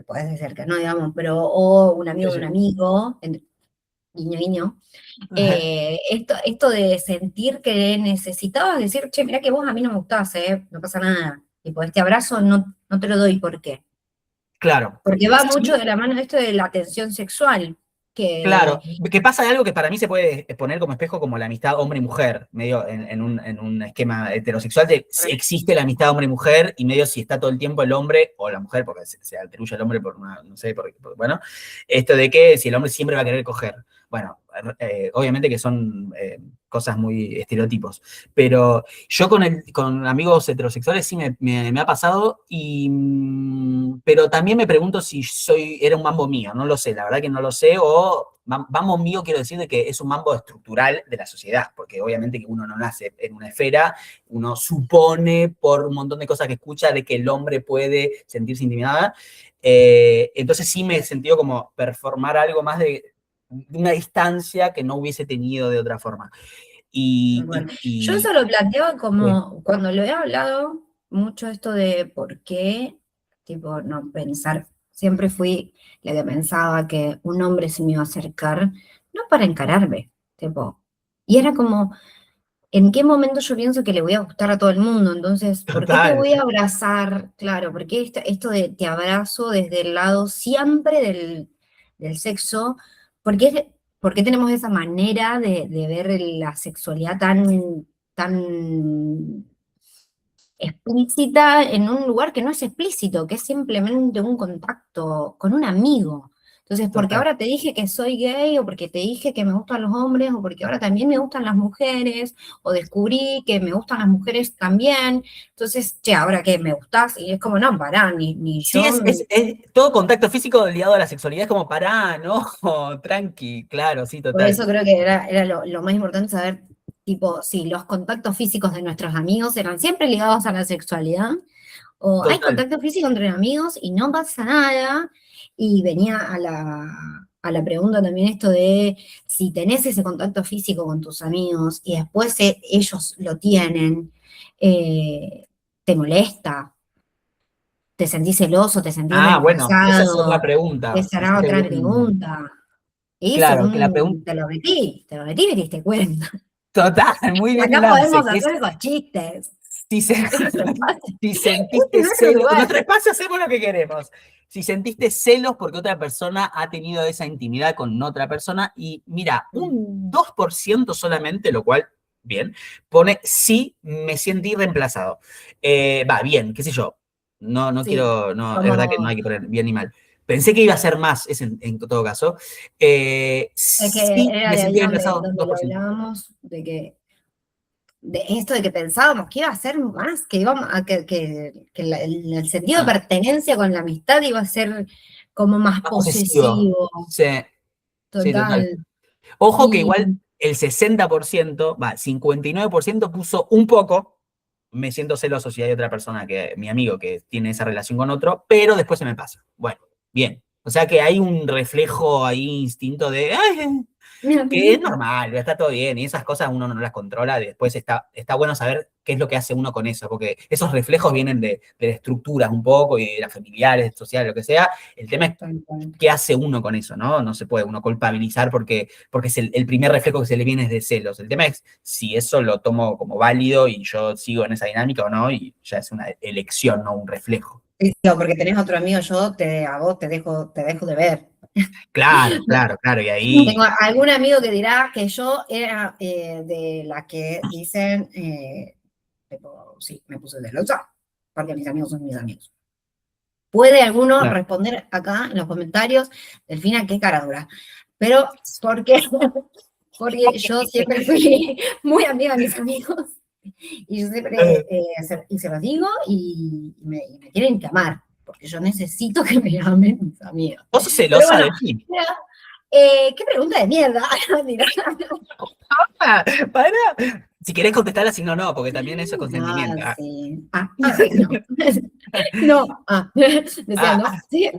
puedes decir que no, digamos, pero, o un amigo de un amigo, guiño, guiño, esto de sentir que necesitabas decir, che, mirá que vos a mí no me gustás, no pasa nada. Tipo, este abrazo no te lo doy, ¿por qué? Claro. Porque va mucho Sí, de la mano de esto de la tensión sexual, que claro, que pasa de algo que para mí se puede poner como espejo como la amistad hombre y mujer, medio en un esquema heterosexual de si existe la amistad hombre y mujer y medio si está todo el tiempo el hombre o la mujer, porque se atribuye al hombre por una, no sé, bueno, esto de que si el hombre siempre va a querer coger. Bueno, obviamente que son cosas muy estereotipos, pero yo con amigos heterosexuales sí me ha pasado, pero también me pregunto si era un mambo mío, no lo sé, la verdad que no lo sé, o mambo mío quiero decir de que es un mambo estructural de la sociedad, porque obviamente que uno no nace en una esfera, uno supone por un montón de cosas que escucha de que el hombre puede sentirse intimidada, entonces sí me he sentido como performar algo más de una distancia que no hubiese tenido de otra forma. Y, bueno, y, yo y eso lo planteaba sí, como, cuando lo he hablado, mucho esto de por qué, tipo, no pensar, siempre fui la que pensaba que un hombre se me iba a acercar, no para encararme, tipo, y era como, ¿en qué momento yo pienso que le voy a gustar a todo el mundo? Entonces, ¿por qué te total, voy a abrazar? Claro, porque esto de te abrazo desde el lado siempre del sexo, porque ¿por qué tenemos esa manera de ver la sexualidad tan explícita en un lugar que no es explícito, que es simplemente un contacto con un amigo? Entonces, porque total. ahora te dije que soy gay, o porque te dije que me gustan los hombres, o porque ahora también me gustan las mujeres, o descubrí que me gustan las mujeres también. Entonces, che, ¿ahora qué? ¿Me gustás? Y es como, no, pará, ni Sí, yo. es todo contacto físico ligado a la sexualidad, es como pará, no, tranqui, claro, sí, Por total, eso creo que era lo más importante saber, tipo, si los contactos físicos de nuestros amigos eran siempre ligados a la sexualidad, o hay total. contacto físico entre amigos y no pasa nada. Y venía a la pregunta también esto de si tenés ese contacto físico con tus amigos y después ellos lo tienen, te molesta, te sentís celoso, te sentís Ah, bueno, esa es otra reemplazado, pregunta. esa era Hiciste otra bien. pregunta. Y Claro, que la pregunta. según te lo metí y me diste cuenta. Total, muy Y bien el acá lance, podemos que es hacer esos chistes. si, se- Este es nuestro espacio. si Este sentiste es nuestro celos, con lugar. nuestro espacio hacemos lo que queremos. Si sentiste celos porque otra persona ha tenido esa intimidad con otra persona, y mira, un 2% solamente, lo cual, bien, pone sí, me sentí reemplazado. Va, bien, qué sé yo. No Sí, quiero, no, es verdad que no como hay que poner bien ni mal. Pensé que iba a ser más, en todo caso. es que Sí, era me de sentí ahí donde, reemplazado, donde lo 2%. hablábamos, de esto de que pensábamos que iba a ser más, que íbamos que el sentido de Ah, pertenencia con la amistad iba a ser como más más posesivo. posesivo, Sí, sí, total. total. Ojo que Y igual el 60%, va, 59% puso un poco, me siento celoso si hay otra persona que, mi amigo, que tiene esa relación con otro, pero después se me pasa. Bueno, bien. O sea que hay un reflejo ahí, instinto de, "Ay", mi que es amiguito. normal, está todo bien, y esas cosas uno no las controla, después está bueno saber qué es lo que hace uno con eso, porque esos reflejos vienen de estructuras un poco, y de las familiares, sociales, lo que sea. El tema es Tal cual. qué hace uno con eso, ¿no? No se puede uno culpabilizar porque es el primer reflejo que se le viene es de celos. El tema es si eso lo tomo como válido y yo sigo en esa dinámica o no, y ya es una elección, no un reflejo. Sí, no, porque tenés otro amigo, a vos te dejo de ver. Claro, claro, claro, y Tengo ahí, algún amigo que dirá que yo era de las que dicen, tipo, sí, me puse celosa, porque mis amigos son mis amigos. Puede alguno claro. responder acá en los comentarios, Delfina, qué cara dura. Pero, porque, porque yo siempre fui muy amiga de mis amigos, y yo siempre, y se los digo, y me tienen que amar, porque yo necesito que me amen mis amigos. ¿Vos sos Pero celosa bueno, de mí? mira, qué pregunta de mierda. Mira, Ah, para. Si querés contestarla, si no, no, porque también eso es Ah, consentimiento. Ah, sí. No. No, decía no, ah, sí.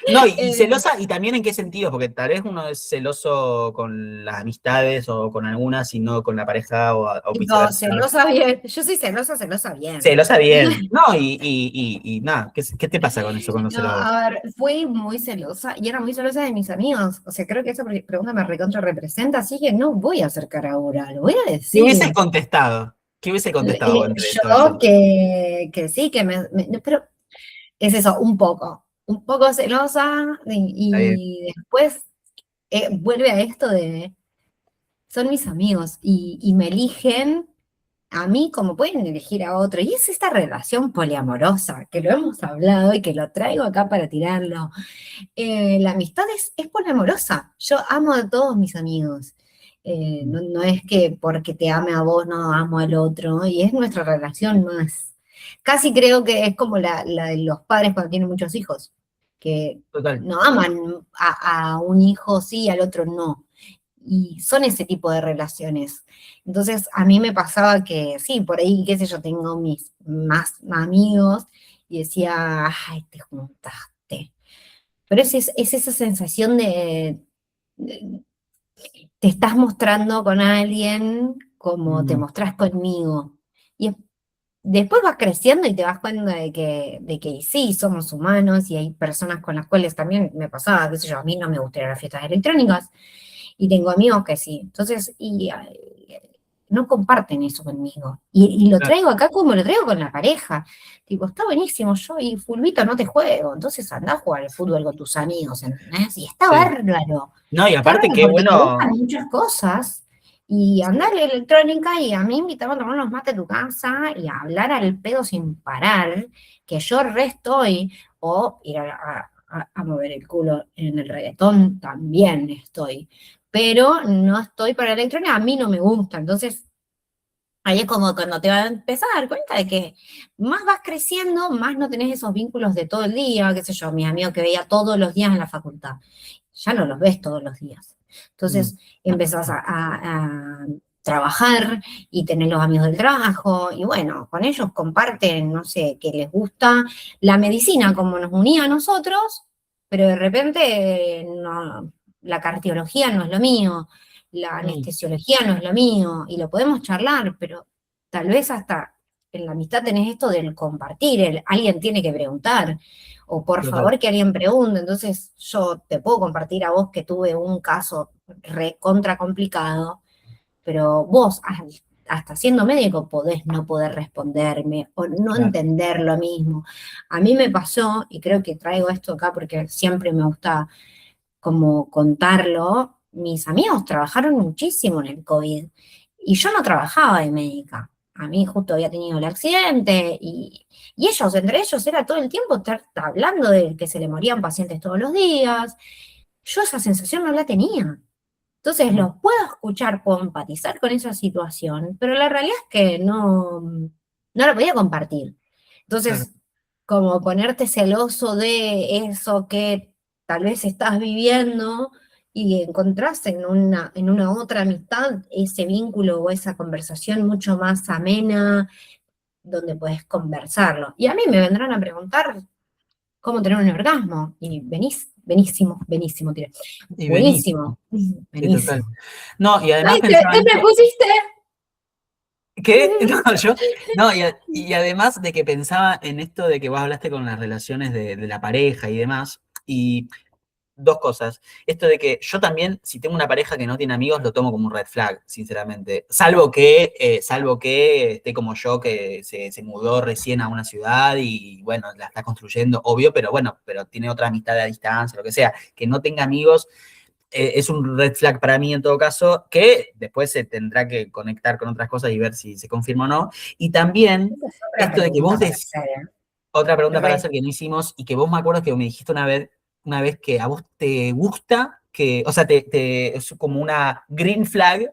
no, y Eh, celosa, y también en qué sentido, porque tal vez uno es celoso con las amistades o con algunas y no con la pareja o no, viceversa. celosa bien. Yo soy celosa, celosa bien. Celosa bien. No, y nada, ¿qué te pasa con eso cuando No, celos? a ver, fui muy celosa y era muy celosa de mis amigos. O sea, creo que esa pregunta me recontra representa, así que no voy a acercar ahora, lo voy a ¿Qué hubiese decir. contestado? ¿Qué hubiese contestado entre todo Yo eso? que sí, pero es eso, un poco celosa Está bien. y después vuelve a esto de, son mis amigos y me eligen a mí como pueden elegir a otro. Y es esta relación poliamorosa, que lo hemos hablado y que lo traigo acá para tirarlo. La amistad es poliamorosa. Yo amo a todos mis amigos. No es que porque te ame a vos no amo al otro, y es nuestra relación más. Casi creo que es como la de los padres cuando tienen muchos hijos, que Total. no aman a un hijo sí, al otro no. Y son ese tipo de relaciones. Entonces, a mí me pasaba que, sí, por ahí, qué sé yo, tengo mis más amigos y decía, ay, te juntaste. Pero es esa sensación de te estás mostrando con alguien como te Mm, mostrás conmigo. Y después vas creciendo y te das cuenta de que sí, somos humanos y hay personas con las cuales también me pasaba, qué sé yo, a mí no me gustan las fiestas electrónicas y tengo amigos que sí. Entonces, no comparten eso conmigo. Y lo claro, traigo acá como lo traigo con la pareja. Tipo, está buenísimo, yo y fulbito no te juego, entonces andá a jugar al fútbol con tus amigos, ¿entendés? Y está sí. bárbaro. No, y Está aparte, bárbaro qué porque te gustan bueno. muchas cosas. Y Sí, andar a la electrónica y a mí invitaba a tomar unos mates a tu casa y a hablar al pedo sin parar, que yo re estoy, o ir a mover el culo en el reggaetón también estoy, pero no estoy para la electrónica, a mí no me gusta, entonces ahí es como cuando te vas a empezar a dar cuenta de que más vas creciendo, más no tenés esos vínculos de todo el día, qué sé yo, mis amigos que veía todos los días en la facultad, ya no los ves todos los días. mm, Entonces empezás a trabajar y tenés los amigos del trabajo y bueno, con ellos comparten, no sé, que les gusta la medicina como nos unía a nosotros, pero de repente no, la cardiología no es lo mío, la mm, anestesiología no es lo mío, y lo podemos charlar, pero tal vez hasta en la amistad tenés esto del compartir, alguien tiene que preguntar, o por total. favor que alguien pregunte, entonces yo te puedo compartir a vos que tuve un caso recontra complicado, pero vos, hasta siendo médico, podés no poder responderme o no Claro, entender lo mismo. A mí me pasó, y creo que traigo esto acá porque siempre me gusta como contarlo, mis amigos trabajaron muchísimo en el COVID y yo no trabajaba de médica. A mí justo había tenido el accidente y ellos, entre ellos, era todo el tiempo estar hablando de que se le morían pacientes todos los días. Yo esa sensación no la tenía. Entonces mm, los puedo escuchar, puedo empatizar con esa situación, pero la realidad es que no la podía compartir. claro, Entonces, como ponerte celoso de eso que tal vez estás viviendo y encontrás en una otra amistad ese vínculo o esa conversación mucho más amena, donde puedes conversarlo. Y a mí me vendrán a preguntar cómo tener un orgasmo, y benísimo, tiré. y Buenísimo, buenísimo. Sí, total. buenísimo. No, y además Ay, pensaba en te esto. pusiste. ¿Qué? No, yo. No, y además de que pensaba en esto de que vos hablaste con las relaciones de la pareja y demás. Y dos cosas. Esto de que yo también, si tengo una pareja que no tiene amigos, lo tomo como un red flag, sinceramente. Salvo que esté como yo, que se mudó recién a una ciudad y, bueno, la está construyendo, obvio, pero bueno, pero tiene otra amistad a distancia, lo que sea. Que no tenga amigos es un red flag para mí en todo caso, que después se tendrá que conectar con otras cosas y ver si se confirma o no. Y también Esa es otra esto de que pregunta vos para des hacer, otra pregunta para Re. hacer que no hicimos y que vos me acuerdo que me dijiste una vez que a vos te gusta que, o sea, es como una green flag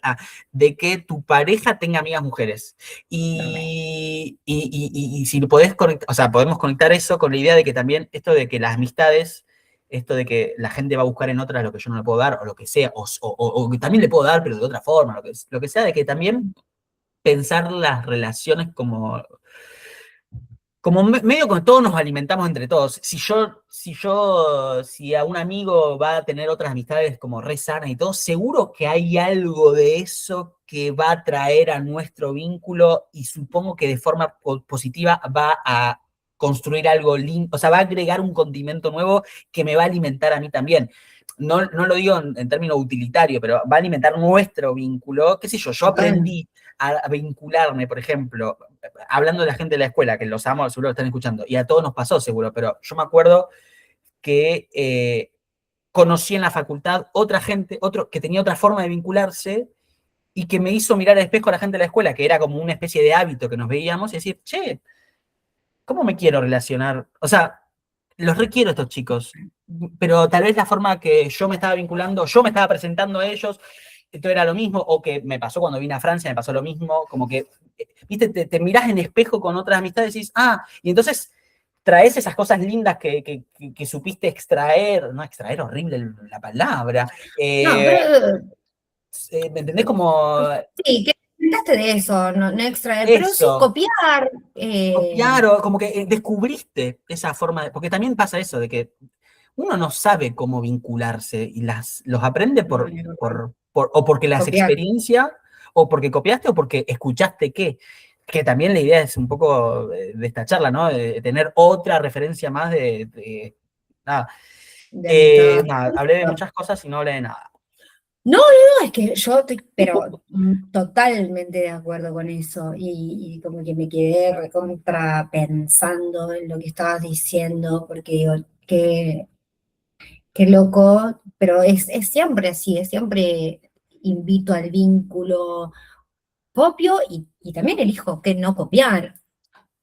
de que tu pareja tenga amigas mujeres. Re. Y si lo podés conectar, o sea, podemos conectar eso con la idea de que también esto de que las amistades, esto de que la gente va a buscar en otras lo que yo no le puedo dar, o lo que sea, o que también le puedo dar, pero de otra forma, lo que sea, de que también pensar las relaciones como medio que todos nos alimentamos entre todos. Si a un amigo va a tener otras amistades como re sanas y todo, seguro que hay algo de eso que va a traer a nuestro vínculo y supongo que de forma positiva va a construir algo lindo, o sea, va a agregar un condimento nuevo que me va a alimentar a mí también. No lo digo en términos utilitarios, pero va a alimentar nuestro vínculo. ¿Qué sé yo? Yo Total. aprendí a vincularme, por ejemplo, hablando de la gente de la escuela, que los amo, seguro lo están escuchando, y a todos nos pasó seguro, pero yo me acuerdo que conocí en la facultad otra gente, que tenía otra forma de vincularse y que me hizo mirar al espejo a la gente de la escuela, que era como una especie de hábito que nos veíamos y decir, che, ¿cómo me quiero relacionar? O sea, los requiero a estos chicos, pero tal vez la forma que yo me estaba vinculando, yo me estaba presentando a ellos, esto era lo mismo, o que me pasó cuando vine a Francia, me pasó lo mismo, como que, viste, te mirás en espejo con otras amistades y decís, y entonces traes esas cosas lindas que supiste extraer, no extraer, horrible la palabra, No, pero ¿me entendés? Como sí, que intentaste de eso, no extraer, pero sí eso, copiar. claro, como que descubriste esa forma de, porque también pasa eso, de que uno no sabe cómo vincularse y los aprende No, ni total. o porque las Copiar. experiencias, o porque copiaste, o porque escuchaste que también la idea es un poco de esta charla, ¿no? De tener otra referencia más nada. De amistad. Nada, hablé de muchas cosas y no hablé de nada. No, es que yo estoy, pero totalmente de acuerdo con eso. Y como que me quedé recontra pensando en lo que estabas diciendo, porque digo, qué loco, pero es siempre así, es siempre invito al vínculo, copio y también elijo que no copiar.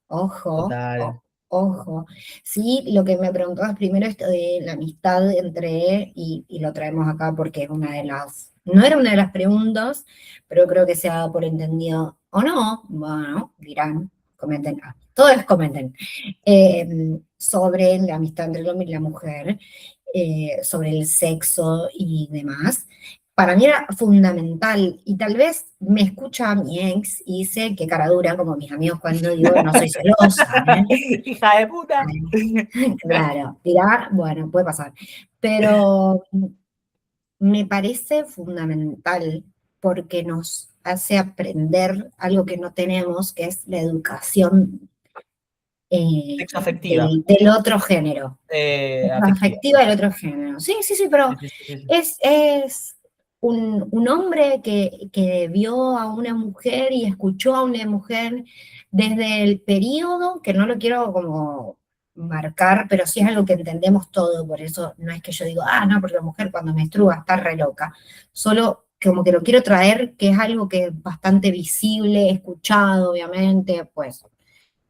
Ojo, Total, ojo. Sí, lo que me preguntabas primero, esto de la amistad entre, y lo traemos acá porque es una de las, no era una de las preguntas, pero creo que se ha dado por entendido o no, bueno, dirán, comenten, todos comenten, sobre la amistad entre el hombre y la mujer, sobre el sexo y demás. Para mí era fundamental, y tal vez me escucha mi ex y dice que cara dura, como mis amigos cuando digo no soy celosa, ¿eh? hija de puta. Claro, dirá, bueno, puede pasar, pero me parece fundamental porque nos hace aprender algo que no tenemos, que es la educación Sexo afectiva. del otro género, Afectiva. afectiva del otro género. Sí, sí, sí, pero Sí, sí, sí, sí. es un hombre que vio a una mujer y escuchó a una mujer desde el periodo, que no lo quiero como marcar, pero sí es algo que entendemos todo, por eso no es que yo digo, no, porque la mujer cuando menstrua está re loca, solo como que lo quiero traer, que es algo que es bastante visible, escuchado, obviamente, pues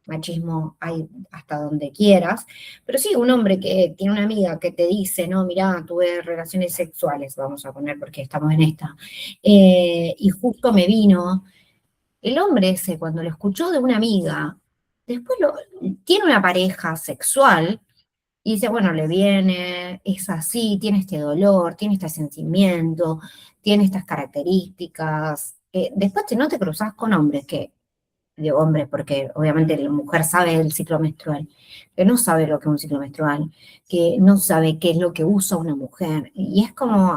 machismo hay hasta donde quieras, pero sí, un hombre que tiene una amiga que te dice, no, mira, tuve relaciones sexuales, vamos a poner porque estamos en esta, y justo me vino, el hombre ese cuando lo escuchó de una amiga, después tiene una pareja sexual y dice, bueno, le viene, es así, tiene este dolor, tiene este sentimiento, tiene estas características. Después no te cruzas con hombres de hombres, porque obviamente la mujer sabe el ciclo menstrual, que no sabe lo que es un ciclo menstrual, que no sabe qué es lo que usa una mujer. Y es como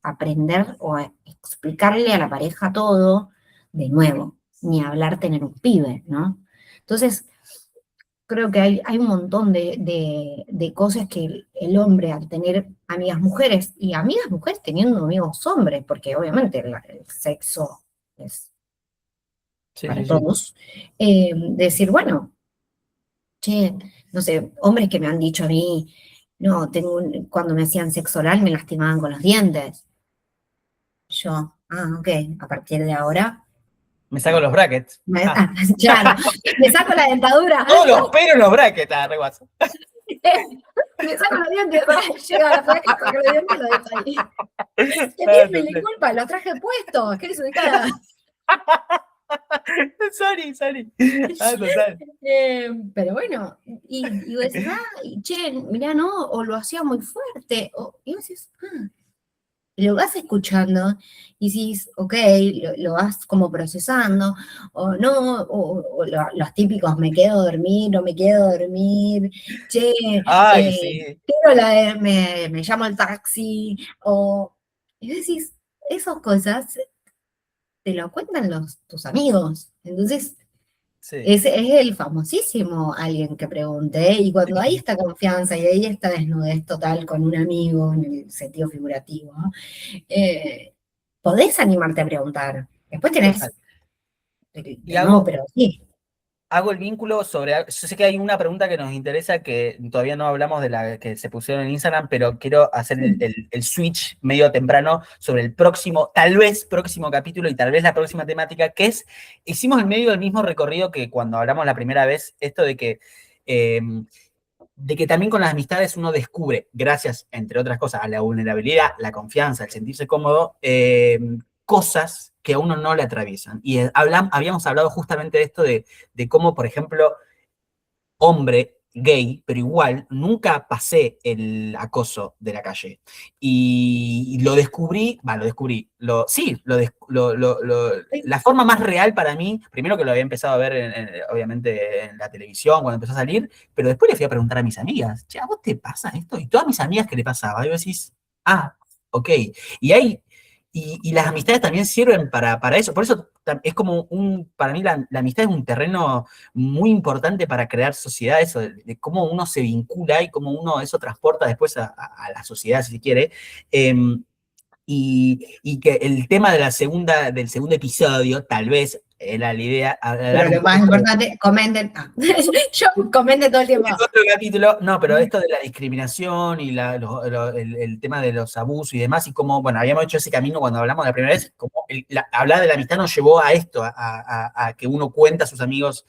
aprender o explicarle a la pareja todo de nuevo, ni hablar tener un pibe, ¿no? Entonces, creo que hay un montón de cosas que el hombre al tener amigas mujeres y amigas mujeres teniendo amigos hombres, porque obviamente el sexo es Sí, para sí, sí. todos, decir, bueno, che, no sé, hombres que me han dicho a mí, no, cuando me hacían sexo oral me lastimaban con los dientes. Yo, ok, a partir de ahora, Me saco los brackets. Ja. claro, me saco la dentadura, Todos los pelos en los brackets, re guaso. me saco los dientes para llegar a la placa y saco los dientes y lo dejo ahí. Que tiene la Total. culpa, lo traje puesto, ¿qué les ubicada? Sorry, sorry. Total. Pero bueno, y vos decís, y che, mirá, no, o lo hacía muy fuerte, y vos decís, y lo vas escuchando y dices, ok, lo vas como procesando, o no, los típicos, me quedo a dormir, no me quedo a dormir, che, Ay, sí, quiero me llamo el taxi, o, y decís, esas cosas te lo cuentan tus amigos, entonces sí. es el famosísimo alguien que pregunté, y cuando hay esta confianza y hay esta desnudez total con un amigo en el sentido figurativo, eh, podés animarte a preguntar. Después Total. tenés Y no, pero sí. hago el vínculo sobre, yo sé que hay una pregunta que nos interesa que todavía no hablamos de la que se pusieron en Instagram, pero quiero hacer el switch medio temprano sobre el próximo, tal vez próximo capítulo y tal vez la próxima temática, que es, hicimos en medio del mismo recorrido que cuando hablamos la primera vez, esto eh, de que también con las amistades uno descubre, gracias, entre otras cosas, a la vulnerabilidad, la confianza, el sentirse cómodo, cosas que a uno no le atraviesan. Y habíamos hablado justamente de esto de cómo, por ejemplo, hombre gay, pero igual nunca pasé el acoso de la calle. Y lo descubrí, sí, la forma más real para mí, primero que lo había empezado a ver, obviamente, en la televisión, cuando empezó a salir, pero después le fui a preguntar a mis amigas, che, ¿a vos te pasa esto? Y todas mis amigas que le pasaba, y vos decís, ah, ok. Y hay, y las amistades también sirven para eso, por eso es como para mí la amistad es un terreno muy importante para crear sociedad, eso de cómo uno se vincula y cómo uno eso transporta después a la sociedad, si se quiere. Eh, y que el tema de del segundo episodio, tal vez era la idea, hablar Pero un lo poco más sobre importante, comenten. Yo comenten todo el tiempo. otro capítulo, no, pero esto de la discriminación y el tema de los abusos y demás, y cómo, bueno, habíamos hecho ese camino cuando hablamos la primera vez, como hablar de la amistad nos llevó a esto, a que uno cuenta a sus amigos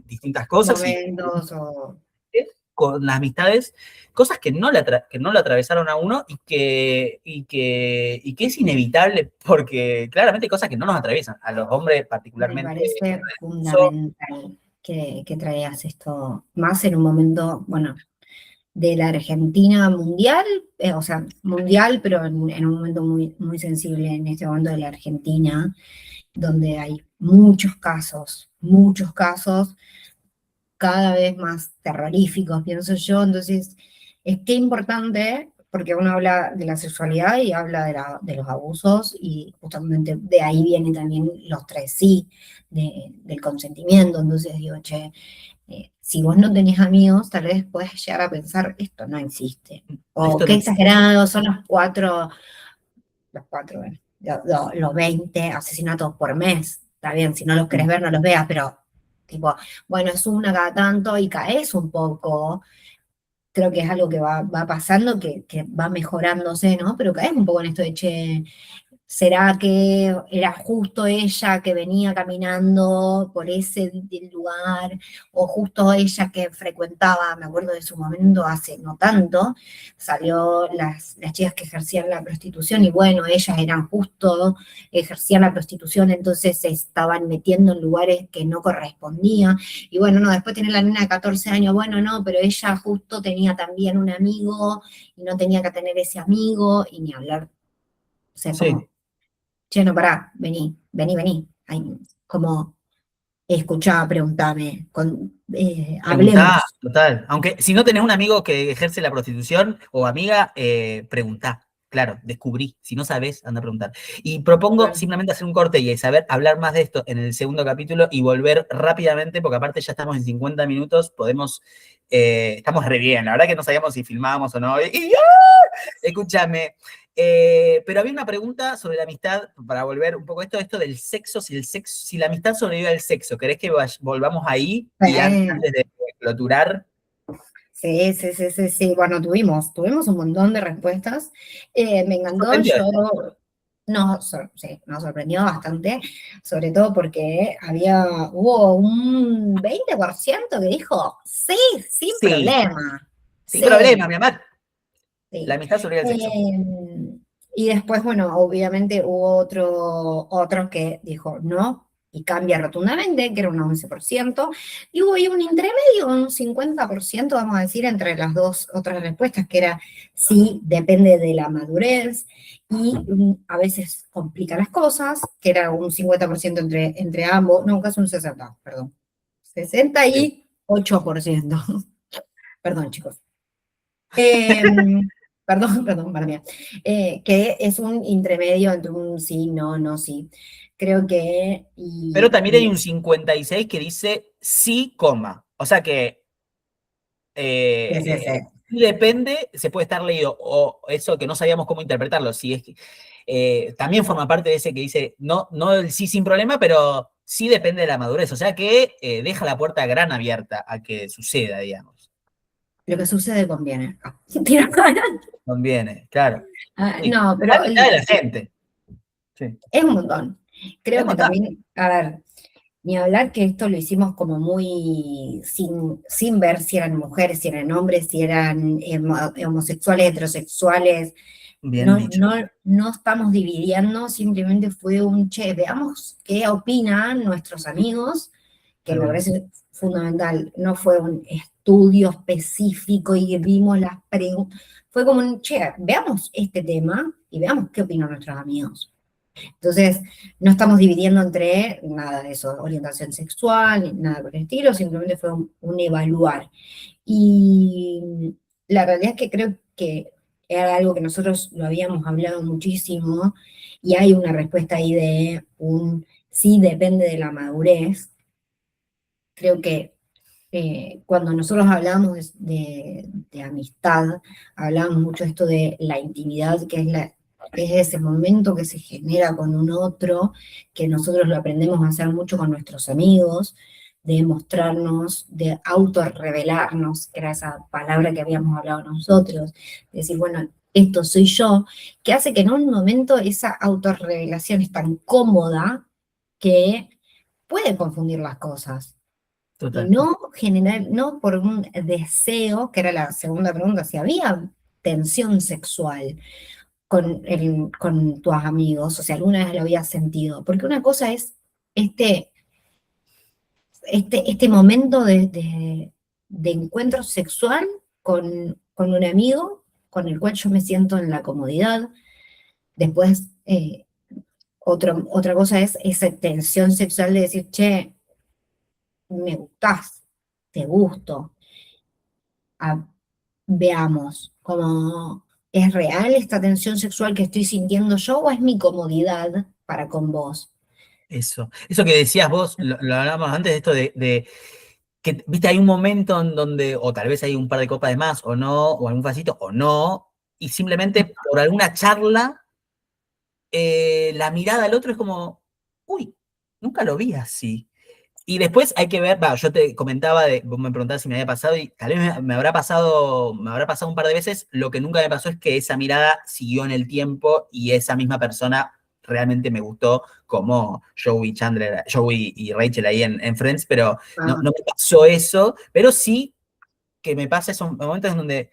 distintas cosas y Momentos o... con las amistades, cosas que no lo atravesaron a uno y que es inevitable porque claramente hay cosas que no nos atraviesan, a los hombres Me particularmente. parece Eso, fundamental que traigas esto, más en un momento, bueno, de la Argentina mundial, o sea, mundial, pero en un momento muy, muy sensible en este momento de la Argentina, donde hay muchos casos, cada vez más terroríficos, pienso yo. Entonces, es que importante, porque uno habla de la sexualidad y habla de los abusos, y justamente de ahí vienen también los tres sí del consentimiento. Entonces digo, che, si vos no tenés amigos, tal vez puedes llegar a pensar, esto no existe. O esto qué no exagerados son los 20 asesinatos por mes. Está bien, si no los querés ver, no los veas, pero tipo, bueno, es una cada tanto y caes un poco. Creo que es algo que va pasando, que va mejorándose, ¿no? Pero caes un poco en esto de, che, ¿será que era justo ella que venía caminando por ese lugar? ¿O justo ella que frecuentaba, me acuerdo de su momento hace no tanto, salió las chicas que ejercían la prostitución y bueno, ellas eran justo, ejercían la prostitución, entonces se estaban metiendo en lugares que no correspondían? Y bueno, no, después tiene la nena de 14 años, bueno, no, pero ella justo tenía también un amigo y no tenía que tener ese amigo, y ni hablar. O sea, Sí, como, che, no, pará, vení. Ay, como, escuchá, preguntame, preguntá, hablemos. total. Aunque si no tenés un amigo que ejerce la prostitución o amiga, preguntá. Claro, descubrí. Si no sabés, anda a preguntar. Y propongo simplemente hacer un corte y saber hablar más de esto en el segundo capítulo y volver rápidamente, porque aparte ya estamos en 50 minutos, estamos re bien. La verdad que no sabíamos si filmábamos o no. Escúchame. Pero había una pregunta sobre la amistad, para volver un poco a esto del sexo, si la amistad sobrevive al sexo. ¿Querés que volvamos ahí y Eh, antes de cloturar? sí, bueno, tuvimos un montón de respuestas. Me encantó, ¿Sorprendió esto? sí, nos sorprendió bastante, sobre todo porque hubo un 20% que dijo, sí, sin Sí, problema, sin sí. problema, mi amor. La Sí. amistad sobrevive al sexo. Y después, bueno, obviamente hubo otros que dijo no. y cambia rotundamente, que era un 11%, y hubo ahí un intermedio, un 50%, vamos a decir, entre las dos otras respuestas, que era sí, depende de la madurez, y a veces complica las cosas, que era un 50% entre ambos, no, casi un 60, perdón, Sí. 68%. Perdón, chicos. Em, perdón, para mí. Que es un intermedio entre un sí, no, no, sí. Creo que, Pero y, también hay un 56 que dice sí, coma. O sea que sí, sí, sí. depende, se puede estar leído, o eso que no sabíamos cómo interpretarlo, si es que, también forma parte de ese que dice, no, no el sí sin problema, pero sí depende de la madurez, o sea que deja la puerta gran abierta a que suceda, digamos. Lo que sucede conviene. Ah, Conviene, claro. Sí, no, la pero mitad de la gente. Sí. es un montón. Es Creo un que montón. también, a ver, ni hablar que esto lo hicimos como muy sin ver si eran mujeres, si eran hombres, si eran homosexuales, heterosexuales. Bien No, dicho. no, no estamos dividiendo, simplemente fue un che, veamos qué opinan nuestros amigos, que Tal me cual. parece fundamental. No fue un estudio específico y vimos las preguntas. Fue como un che, veamos este tema y veamos qué opinan nuestros amigos. Entonces, no estamos dividiendo entre nada de eso, orientación sexual, ni nada por el estilo, simplemente fue un evaluar. Y la realidad es que creo que era algo que nosotros lo habíamos hablado muchísimo y hay una respuesta ahí de un sí depende de la madurez. Creo que cuando nosotros hablamos de amistad, hablamos mucho esto de la intimidad, que es ese momento que se genera con un otro, que nosotros lo aprendemos a hacer mucho con nuestros amigos, de mostrarnos, de autorrevelarnos, que era esa palabra que habíamos hablado nosotros, de decir, bueno, esto soy yo, que hace que en un momento esa autorrevelación es tan cómoda que puede confundir las cosas y Total. no generar, no por un deseo, que era la segunda pregunta, si había tensión sexual con tus amigos, o sea, alguna vez lo habías sentido, porque una cosa es este, este momento de encuentro sexual con un amigo con el cual yo me siento en la comodidad, después otra cosa es esa tensión sexual de decir, che, me gustás, te gusto, veamos, como ¿es real esta tensión sexual que estoy sintiendo yo o es mi comodidad para con vos? Eso que decías vos, lo hablábamos antes de esto que, viste, hay un momento en donde, o tal vez hay un par de copas de más, o no, o algún vasito, o no, y simplemente por alguna charla, la mirada al otro es como, uy, nunca lo vi así. Y después hay que ver, yo te comentaba, vos me preguntabas si me había pasado, y tal vez me habrá pasado un par de veces, lo que nunca me pasó es que esa mirada siguió en el tiempo y esa misma persona realmente me gustó, como Joey Chandler, Joey y Rachel ahí en Friends, pero no, Ah, no me pasó eso, pero sí que me pasa esos momentos en donde,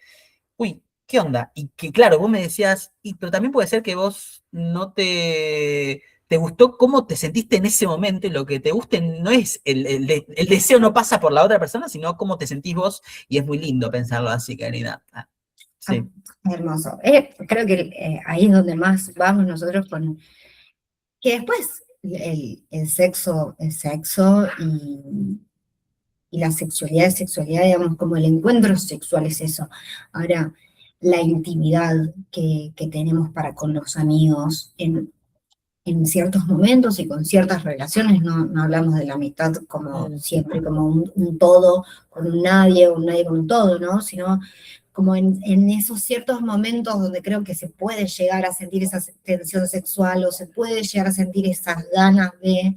uy, ¿qué onda? Y que claro, vos me decías, pero también puede ser que vos no te gustó cómo te sentiste en ese momento, y lo que te guste no es el deseo no pasa por la otra persona, sino cómo te sentís vos, y es muy lindo pensarlo así, Karina. ah, Sí, hermoso. Creo que ahí es donde más vamos nosotros con que después el sexo y la sexualidad es sexualidad, digamos, como el encuentro sexual es eso. Ahora, la intimidad que tenemos para con los amigos en ciertos momentos y con ciertas relaciones, no hablamos de la amistad como mm, siempre, como un todo con un nadie con un todo, ¿no? Sino como en esos ciertos momentos donde creo que se puede llegar a sentir esa tensión sexual o se puede llegar a sentir esas ganas de,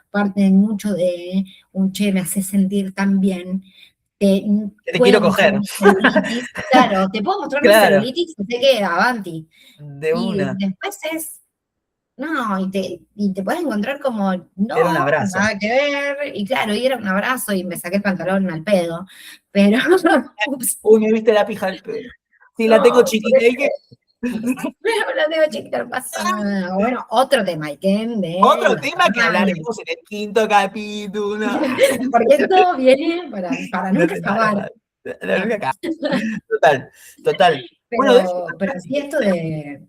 parte mucho de un che, me hace sentir tan bien, que que te quiero puedo mostrar coger. mi celulitis, claro, te puedo mostrar mi Claro, celulitis y sé que avanti. de Y una. después es no, y te puedes encontrar como, Era un no, abrazo. nada que ver, y claro, y era un abrazo y me saqué el pantalón al pedo, pero, ups, Uy, me viste la pija al pelo. Sí, la tengo no, chiquita. ¿Y qué? Pero lo tengo chiquita, no pasa nada. Bueno, otro tema, Iken, de Otro los tema que tamaños. hablaremos en el quinto capítulo. Porque esto viene para No nunca te para, acabar. no, nunca acaba. Total, total. Bueno, de hecho, Pero sí esto de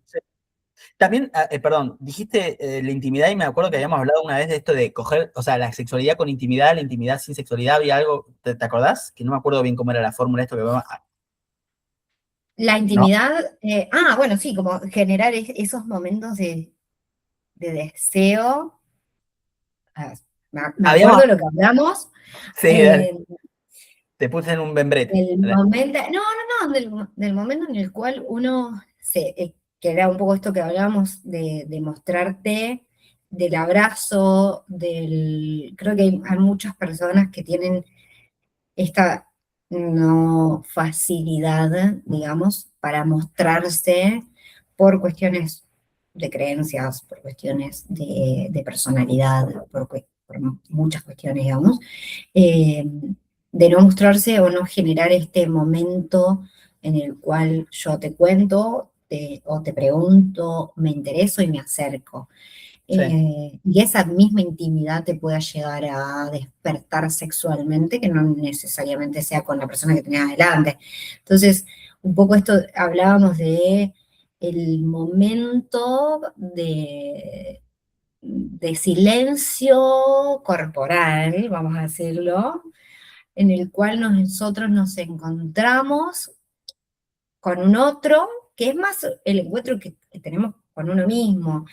también, perdón, dijiste la intimidad y me acuerdo que habíamos hablado una vez de esto de coger, o sea, la sexualidad con intimidad, la intimidad sin sexualidad, había algo, ¿te acordás? Que no me acuerdo bien cómo era la fórmula esto que vamos la ¿no? intimidad. Bueno, sí, como generar esos momentos de deseo. Ah, me Habíamos, acuerdo lo que hablamos. sí, dale, eh, te puse en un membrete. del momento, no, del momento en el cual uno que era un poco esto que hablábamos de mostrarte, del abrazo, creo que hay muchas personas que tienen esta no facilidad, digamos, para mostrarse por cuestiones de creencias, por cuestiones de personalidad, por muchas cuestiones, digamos, eh, de no mostrarse o no generar este momento en el cual yo te cuento o te pregunto, me intereso y me acerco. Sí, Y esa misma intimidad te pueda llegar a despertar sexualmente, que no necesariamente sea con la persona que tenés adelante. Entonces, un poco esto hablábamos de el momento de silencio corporal, vamos a decirlo, en el cual nosotros nos encontramos con un otro, que es más el encuentro que tenemos con uno mismo.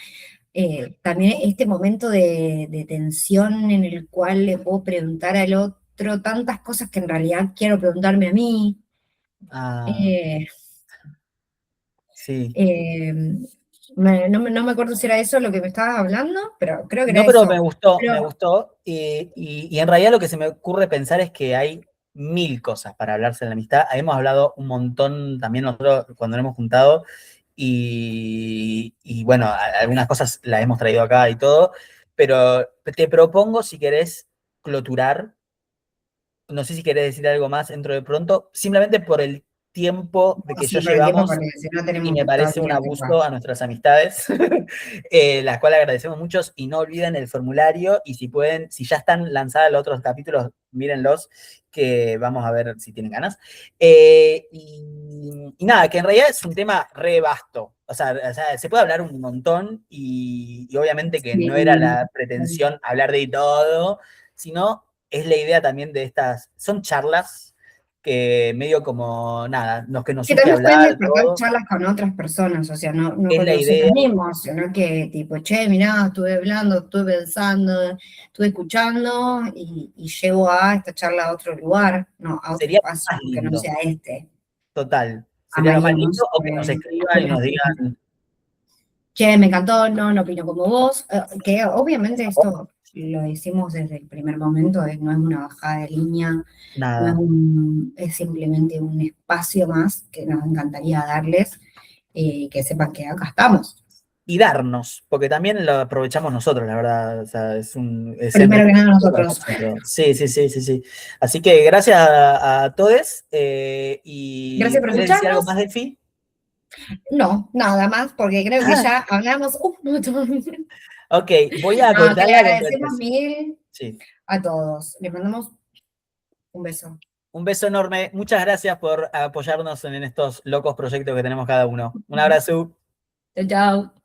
También este momento de tensión en el cual le puedo preguntar al otro tantas cosas que en realidad quiero preguntarme a mí. ah, Eh, sí. eh, no me acuerdo si era eso lo que me estabas hablando, pero creo que No, era pero eso. me Pero gustó, y en realidad lo que se me ocurre pensar es que hay mil cosas para hablarse en la amistad. Hemos hablado un montón también nosotros cuando nos hemos juntado, y bueno, algunas cosas las hemos traído acá y todo, pero te propongo, si querés cloturar, no sé si querés decir algo más dentro de pronto, simplemente por el tiempo de que ya sí, por el tiempo, llevamos porque si no y tenemos me todo el parece un día acá. abuso a nuestras amistades, las cuales agradecemos muchos, y no olviden el formulario, y si pueden, si ya están lanzados los otros capítulos, mírenlos, que vamos a ver si tienen ganas. Y nada, que en realidad es un tema re vasto, o sea, se puede hablar un montón, y obviamente que no era Sí. la pretensión hablar de todo, sino es la idea también de estas, son charlas que medio como, nada, los que nos Que surge también pueden hablar, despertar todo, charlas con otras personas, o sea, no es con la nosotros idea, mismos, sino que tipo, che, mirá, estuve hablando, estuve pensando, estuve escuchando y llevo a esta charla a otro lugar, no, a otro sería espacio más que no lindo, sea este. total, sería lo más lindo, Amaríamos o que nos escriban y que nos digan, che, me encantó, no opino como vos, que obviamente "Oh, esto lo hicimos desde el primer momento, no es una bajada de línea, no es nada, es simplemente un espacio más que nos encantaría darles, que sepan que acá estamos. y darnos, porque también lo aprovechamos nosotros, la verdad, o sea, es el Primero que mejor nada tiempo para nosotros. nosotros. Sí, sí, sí, sí, sí. Así que gracias a todos, y Gracias por ¿querés decir algo más, escucharnos. Delphi? No, nada más, porque creo que Ah, ya hablamos un montón. ok, voy a No, que cortar le la agradecemos conversación. mil Sí. a todos. Les mandamos un beso. Un beso enorme. Muchas gracias por apoyarnos en estos locos proyectos que tenemos cada uno. Un abrazo. Chao, chao.